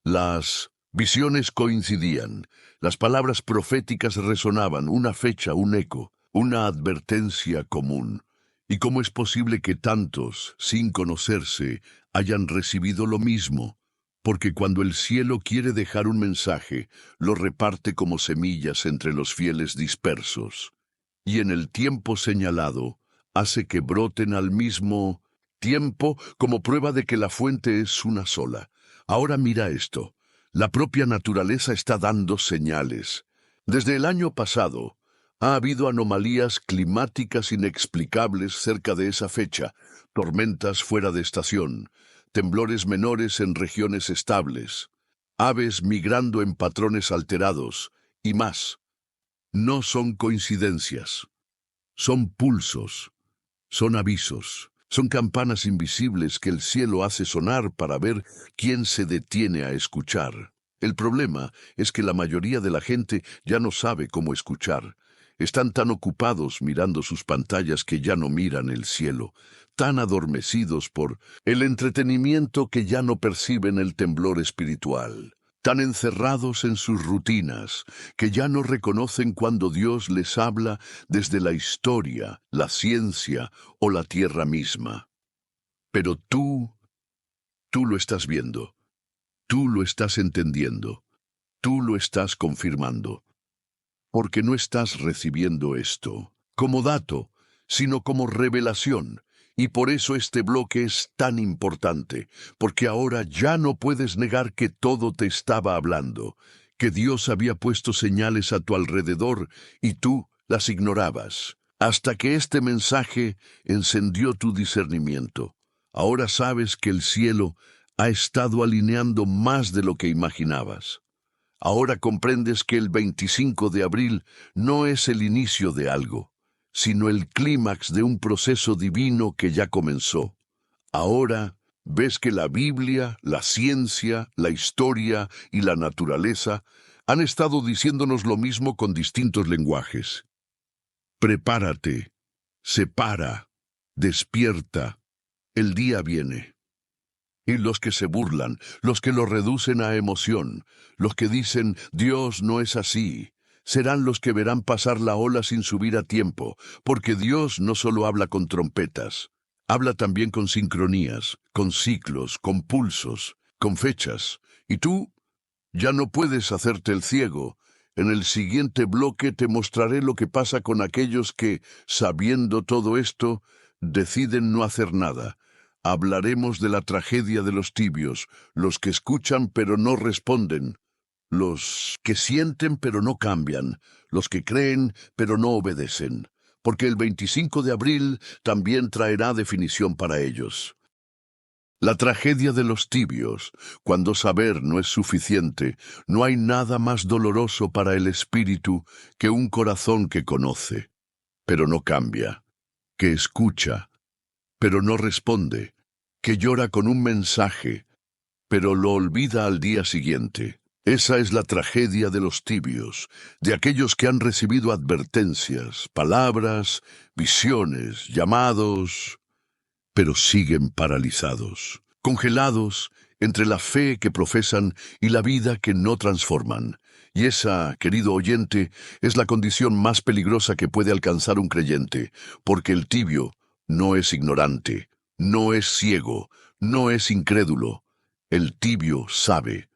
Las visiones coincidían, las palabras proféticas resonaban, una fecha, un eco, una advertencia común. ¿Y cómo es posible que tantos, sin conocerse, hayan recibido lo mismo? Porque cuando el cielo quiere dejar un mensaje, lo reparte como semillas entre los fieles dispersos. Y en el tiempo señalado, hace que broten al mismo tiempo como prueba de que la fuente es una sola. Ahora mira esto. La propia naturaleza está dando señales. Desde el año pasado, ha habido anomalías climáticas inexplicables cerca de esa fecha, tormentas fuera de estación, temblores menores en regiones estables, aves migrando en patrones alterados, y más. No son coincidencias, son pulsos, son avisos, son campanas invisibles que el cielo hace sonar para ver quién se detiene a escuchar. El problema es que la mayoría de la gente ya no sabe cómo escuchar. Están tan ocupados mirando sus pantallas que ya no miran el cielo, tan adormecidos por el entretenimiento que ya no perciben el temblor espiritual, tan encerrados en sus rutinas que ya no reconocen cuando Dios les habla desde la historia, la ciencia o la tierra misma. Pero tú lo estás viendo, tú lo estás entendiendo, tú lo estás confirmando. Porque no estás recibiendo esto como dato, sino como revelación. Y por eso este bloque es tan importante, porque ahora ya no puedes negar que todo te estaba hablando, que Dios había puesto señales a tu alrededor y tú las ignorabas, hasta que este mensaje encendió tu discernimiento. Ahora sabes que el cielo ha estado alineando más de lo que imaginabas. Ahora comprendes que el 25 de abril no es el inicio de algo, sino el clímax de un proceso divino que ya comenzó. Ahora ves que la Biblia, la ciencia, la historia y la naturaleza han estado diciéndonos lo mismo con distintos lenguajes. Prepárate, separa, despierta, el día viene. Y los que se burlan, los que lo reducen a emoción, los que dicen, Dios no es así, serán los que verán pasar la ola sin subir a tiempo, porque Dios no solo habla con trompetas, habla también con sincronías, con ciclos, con pulsos, con fechas. Y tú ya no puedes hacerte el ciego. En el siguiente bloque te mostraré lo que pasa con aquellos que, sabiendo todo esto, deciden no hacer nada. Hablaremos de la tragedia de los tibios, los que escuchan pero no responden, los que sienten pero no cambian, los que creen pero no obedecen, porque el 25 de abril también traerá definición para ellos. La tragedia de los tibios, cuando saber no es suficiente, no hay nada más doloroso para el espíritu que un corazón que conoce, pero no cambia, que escucha, pero no responde, que llora con un mensaje, pero lo olvida al día siguiente. Esa es la tragedia de los tibios, de aquellos que han recibido advertencias, palabras, visiones, llamados, pero siguen paralizados, congelados entre la fe que profesan y la vida que no transforman. Y esa, querido oyente, es la condición más peligrosa que puede alcanzar un creyente, porque el tibio no es ignorante, no es ciego, no es incrédulo. El tibio sabe,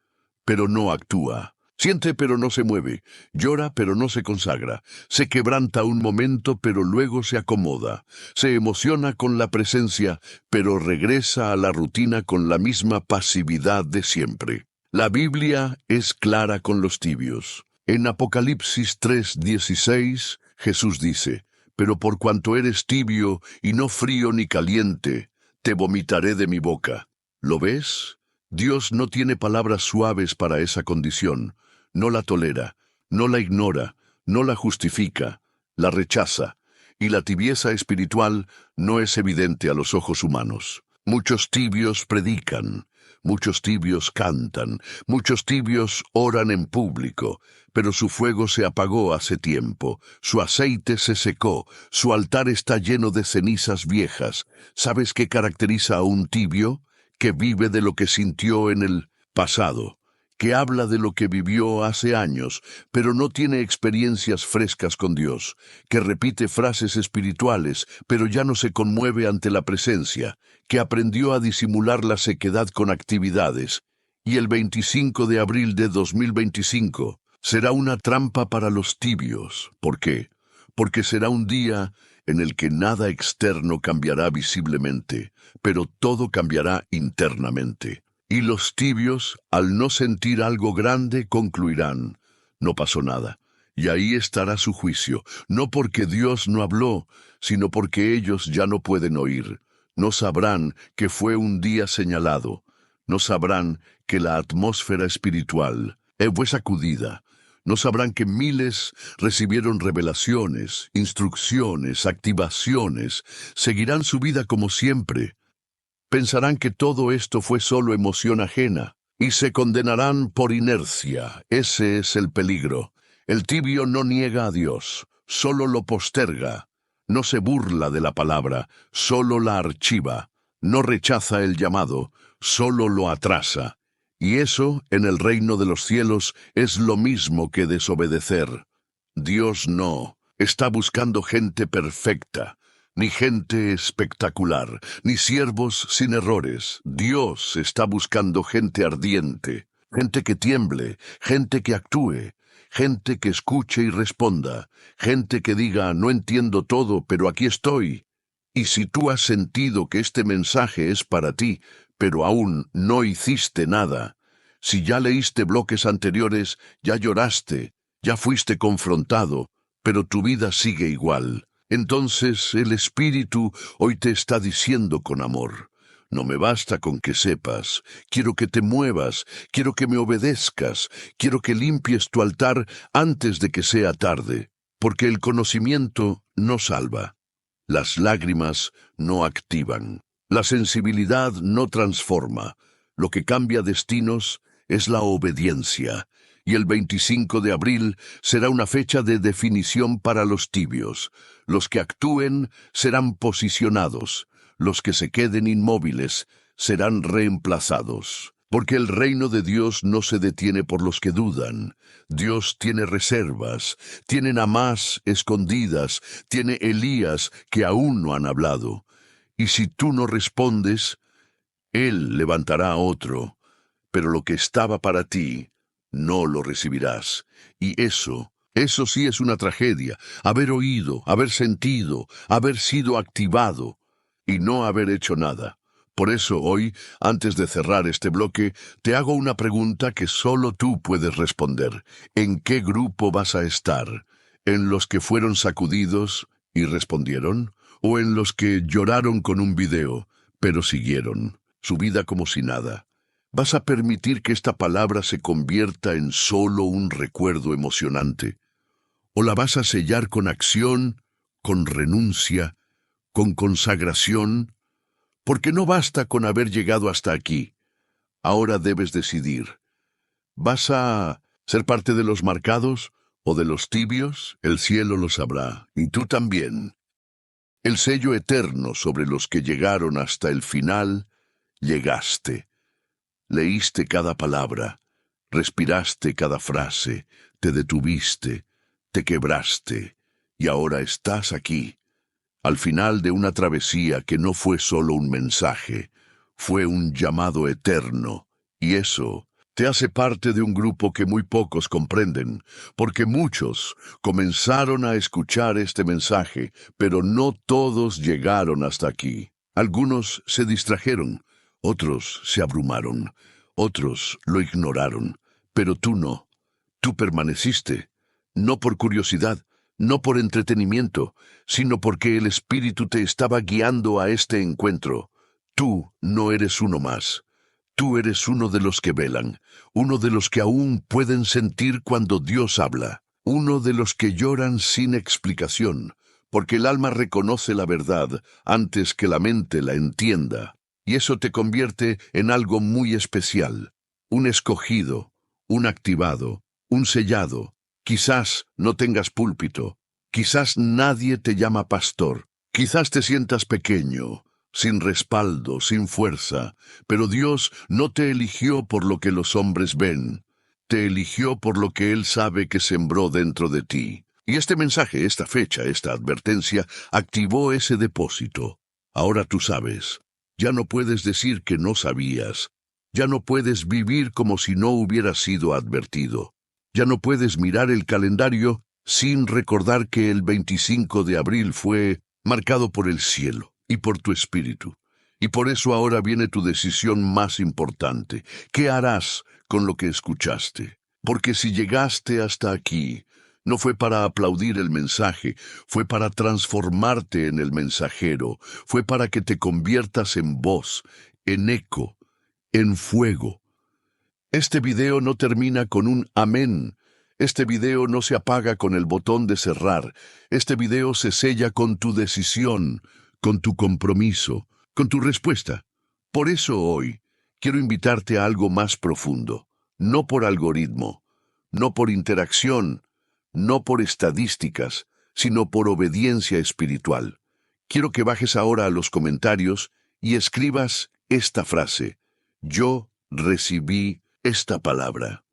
pero no actúa. Siente pero no se mueve, llora pero no se consagra, se quebranta un momento pero luego se acomoda, se emociona con la presencia pero regresa a la rutina con la misma pasividad de siempre. La Biblia es clara con los tibios. En Apocalipsis 3:16, Jesús dice, «Pero por cuanto eres tibio y no frío ni caliente, te vomitaré de mi boca». ¿Lo ves? Dios no tiene palabras suaves para esa condición. No la tolera, no la ignora, no la justifica, la rechaza, y la tibieza espiritual no es evidente a los ojos humanos. Muchos tibios predican, muchos tibios cantan, muchos tibios oran en público, pero su fuego se apagó hace tiempo, su aceite se secó, su altar está lleno de cenizas viejas. ¿Sabes qué caracteriza a un tibio? Que vive de lo que sintió en el pasado, que habla de lo que vivió hace años, pero no tiene experiencias frescas con Dios, que repite frases espirituales, pero ya no se conmueve ante la presencia, que aprendió a disimular la sequedad con actividades. Y el 25 de abril de 2025 será una trampa para los tibios. ¿Por qué? Porque será un día en el que nada externo cambiará visiblemente, pero todo cambiará internamente. Y los tibios, al no sentir algo grande, concluirán, no pasó nada. Y ahí estará su juicio, no porque Dios no habló, sino porque ellos ya no pueden oír. No sabrán que fue un día señalado. No sabrán que la atmósfera espiritual fue sacudida. No sabrán que miles recibieron revelaciones, instrucciones, activaciones. Seguirán su vida como siempre. Pensarán que todo esto fue solo emoción ajena y se condenarán por inercia. Ese es el peligro. El tibio no niega a Dios, solo lo posterga. No se burla de la palabra, solo la archiva. No rechaza el llamado, solo lo atrasa. Y eso, en el reino de los cielos, es lo mismo que desobedecer. Dios no está buscando gente perfecta, ni gente espectacular, ni siervos sin errores. Dios está buscando gente ardiente, gente que tiemble, gente que actúe, gente que escuche y responda, gente que diga, no entiendo todo, pero aquí estoy. Y si tú has sentido que este mensaje es para ti, pero aún no hiciste nada, si ya leíste bloques anteriores, ya lloraste, ya fuiste confrontado, pero tu vida sigue igual, entonces el Espíritu hoy te está diciendo con amor, no me basta con que sepas, quiero que te muevas, quiero que me obedezcas, quiero que limpies tu altar antes de que sea tarde, porque el conocimiento no salva, las lágrimas no activan, la sensibilidad no transforma, lo que cambia destinos es la obediencia. Y el 25 de abril será una fecha de definición para los tibios. Los que actúen serán posicionados, los que se queden inmóviles serán reemplazados. Porque el reino de Dios no se detiene por los que dudan. Dios tiene reservas, tiene Namás escondidas, tiene Elías que aún no han hablado. Y si tú no respondes, Él levantará a otro, pero lo que estaba para ti, no lo recibirás. Y eso sí es una tragedia, haber oído, haber sentido, haber sido activado y no haber hecho nada. Por eso hoy, antes de cerrar este bloque, te hago una pregunta que solo tú puedes responder. ¿En qué grupo vas a estar? ¿En los que fueron sacudidos y respondieron? ¿O en los que lloraron con un video, pero siguieron su vida como si nada? ¿Vas a permitir que esta palabra se convierta en solo un recuerdo emocionante? ¿O la vas a sellar con acción, con renuncia, con consagración? Porque no basta con haber llegado hasta aquí. Ahora debes decidir. ¿Vas a ser parte de los marcados o de los tibios? El cielo lo sabrá, y tú también. El sello eterno sobre los que llegaron hasta el final, llegaste. Leíste cada palabra, respiraste cada frase, te detuviste, te quebraste, y ahora estás aquí. Al final de una travesía que no fue solo un mensaje, fue un llamado eterno, y eso te hace parte de un grupo que muy pocos comprenden, porque muchos comenzaron a escuchar este mensaje, pero no todos llegaron hasta aquí. Algunos se distrajeron, otros se abrumaron, otros lo ignoraron, pero tú no. Tú permaneciste, no por curiosidad, no por entretenimiento, sino porque el Espíritu te estaba guiando a este encuentro. Tú no eres uno más. Tú eres uno de los que velan, uno de los que aún pueden sentir cuando Dios habla, uno de los que lloran sin explicación, porque el alma reconoce la verdad antes que la mente la entienda. Y eso te convierte en algo muy especial, un escogido, un activado, un sellado. Quizás no tengas púlpito, quizás nadie te llama pastor, quizás te sientas pequeño, sin respaldo, sin fuerza, pero Dios no te eligió por lo que los hombres ven, te eligió por lo que Él sabe que sembró dentro de ti. Y este mensaje, esta fecha, esta advertencia, activó ese depósito. Ahora tú sabes, ya no puedes decir que no sabías, ya no puedes vivir como si no hubieras sido advertido. Ya no puedes mirar el calendario sin recordar que el 25 de abril fue marcado por el cielo y por tu espíritu. Y por eso ahora viene tu decisión más importante. ¿Qué harás con lo que escuchaste? Porque si llegaste hasta aquí, no fue para aplaudir el mensaje, fue para transformarte en el mensajero, fue para que te conviertas en voz, en eco, en fuego. Este video no termina con un amén. Este video no se apaga con el botón de cerrar. Este video se sella con tu decisión, con tu compromiso, con tu respuesta. Por eso hoy quiero invitarte a algo más profundo. No por algoritmo, no por interacción, no por estadísticas, sino por obediencia espiritual. Quiero que bajes ahora a los comentarios y escribas esta frase. Yo recibí esta palabra.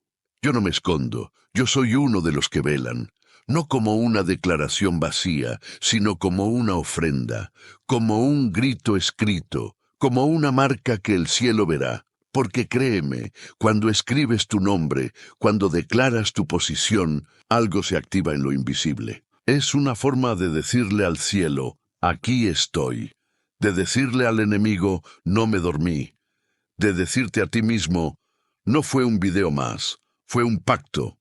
Yo no me escondo, yo soy uno de los que velan, no como una declaración vacía, sino como una ofrenda, como un grito escrito, como una marca que el cielo verá. Porque créeme, cuando escribes tu nombre, cuando declaras tu posición, algo se activa en lo invisible. Es una forma de decirle al cielo, aquí estoy, de decirle al enemigo, no me dormí, de decirte a ti mismo, no fue un video más, fue un pacto.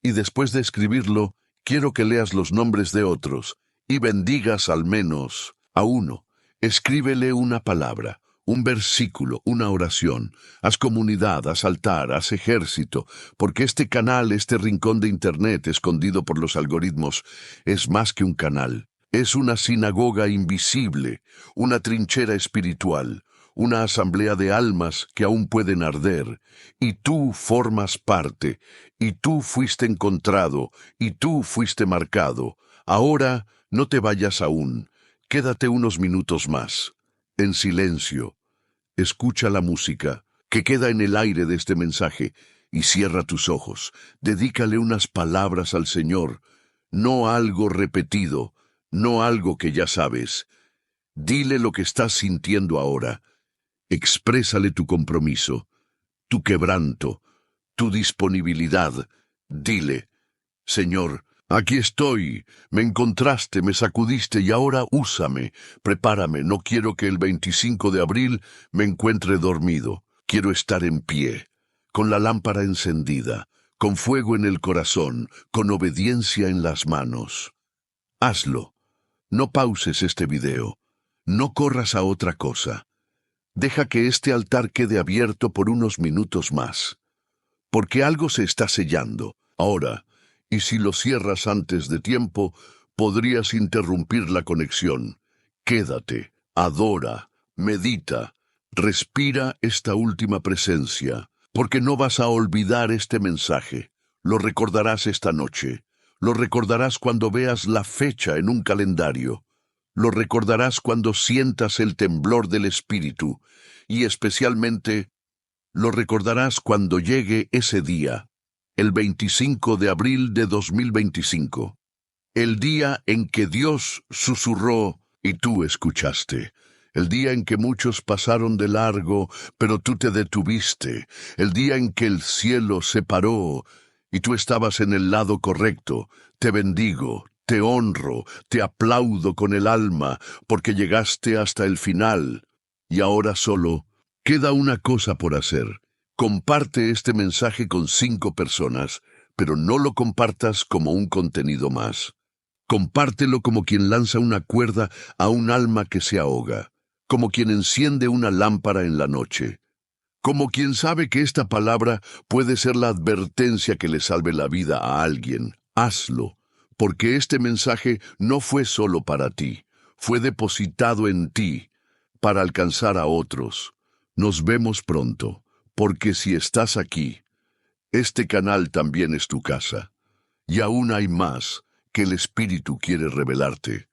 Y después de escribirlo, quiero que leas los nombres de otros y bendigas al menos a uno. Escríbele una palabra, un versículo, una oración. Haz comunidad, haz altar, haz ejército, porque este canal, este rincón de Internet escondido por los algoritmos, es más que un canal. Es una sinagoga invisible, una trinchera espiritual, una asamblea de almas que aún pueden arder, y tú formas parte, y tú fuiste encontrado, y tú fuiste marcado. Ahora no te vayas aún, quédate unos minutos más, en silencio. Escucha la música que queda en el aire de este mensaje, y cierra tus ojos. Dedícale unas palabras al Señor, no algo repetido, no algo que ya sabes. Dile lo que estás sintiendo ahora. Exprésale tu compromiso, tu quebranto, tu disponibilidad. Dile, Señor, Aquí estoy, me encontraste, me sacudiste y ahora úsame, prepárame, no quiero que el 25 de abril me encuentre dormido, quiero estar en pie, con la lámpara encendida, con fuego en el corazón, con obediencia en las manos. Hazlo, no pauses este video, no corras a otra cosa, deja que este altar quede abierto por unos minutos más, porque algo se está sellando, ahora. Y si lo cierras antes de tiempo, podrías interrumpir la conexión. Quédate, adora, medita, respira esta última presencia, porque no vas a olvidar este mensaje. Lo recordarás esta noche. Lo recordarás cuando veas la fecha en un calendario. Lo recordarás cuando sientas el temblor del Espíritu. Y especialmente, lo recordarás cuando llegue ese día. El 25 de abril de 2025, el día en que Dios susurró y tú escuchaste, el día en que muchos pasaron de largo, pero tú te detuviste, el día en que el cielo se paró y tú estabas en el lado correcto. Te bendigo, te honro, te aplaudo con el alma, porque llegaste hasta el final. Y ahora solo queda una cosa por hacer. Comparte este mensaje con 5 personas, pero no lo compartas como un contenido más. Compártelo como quien lanza una cuerda a un alma que se ahoga, como quien enciende una lámpara en la noche, como quien sabe que esta palabra puede ser la advertencia que le salve la vida a alguien. Hazlo, porque este mensaje no fue solo para ti, fue depositado en ti para alcanzar a otros. Nos vemos pronto. Porque si estás aquí, este canal también es tu casa, y aún hay más que el Espíritu quiere revelarte.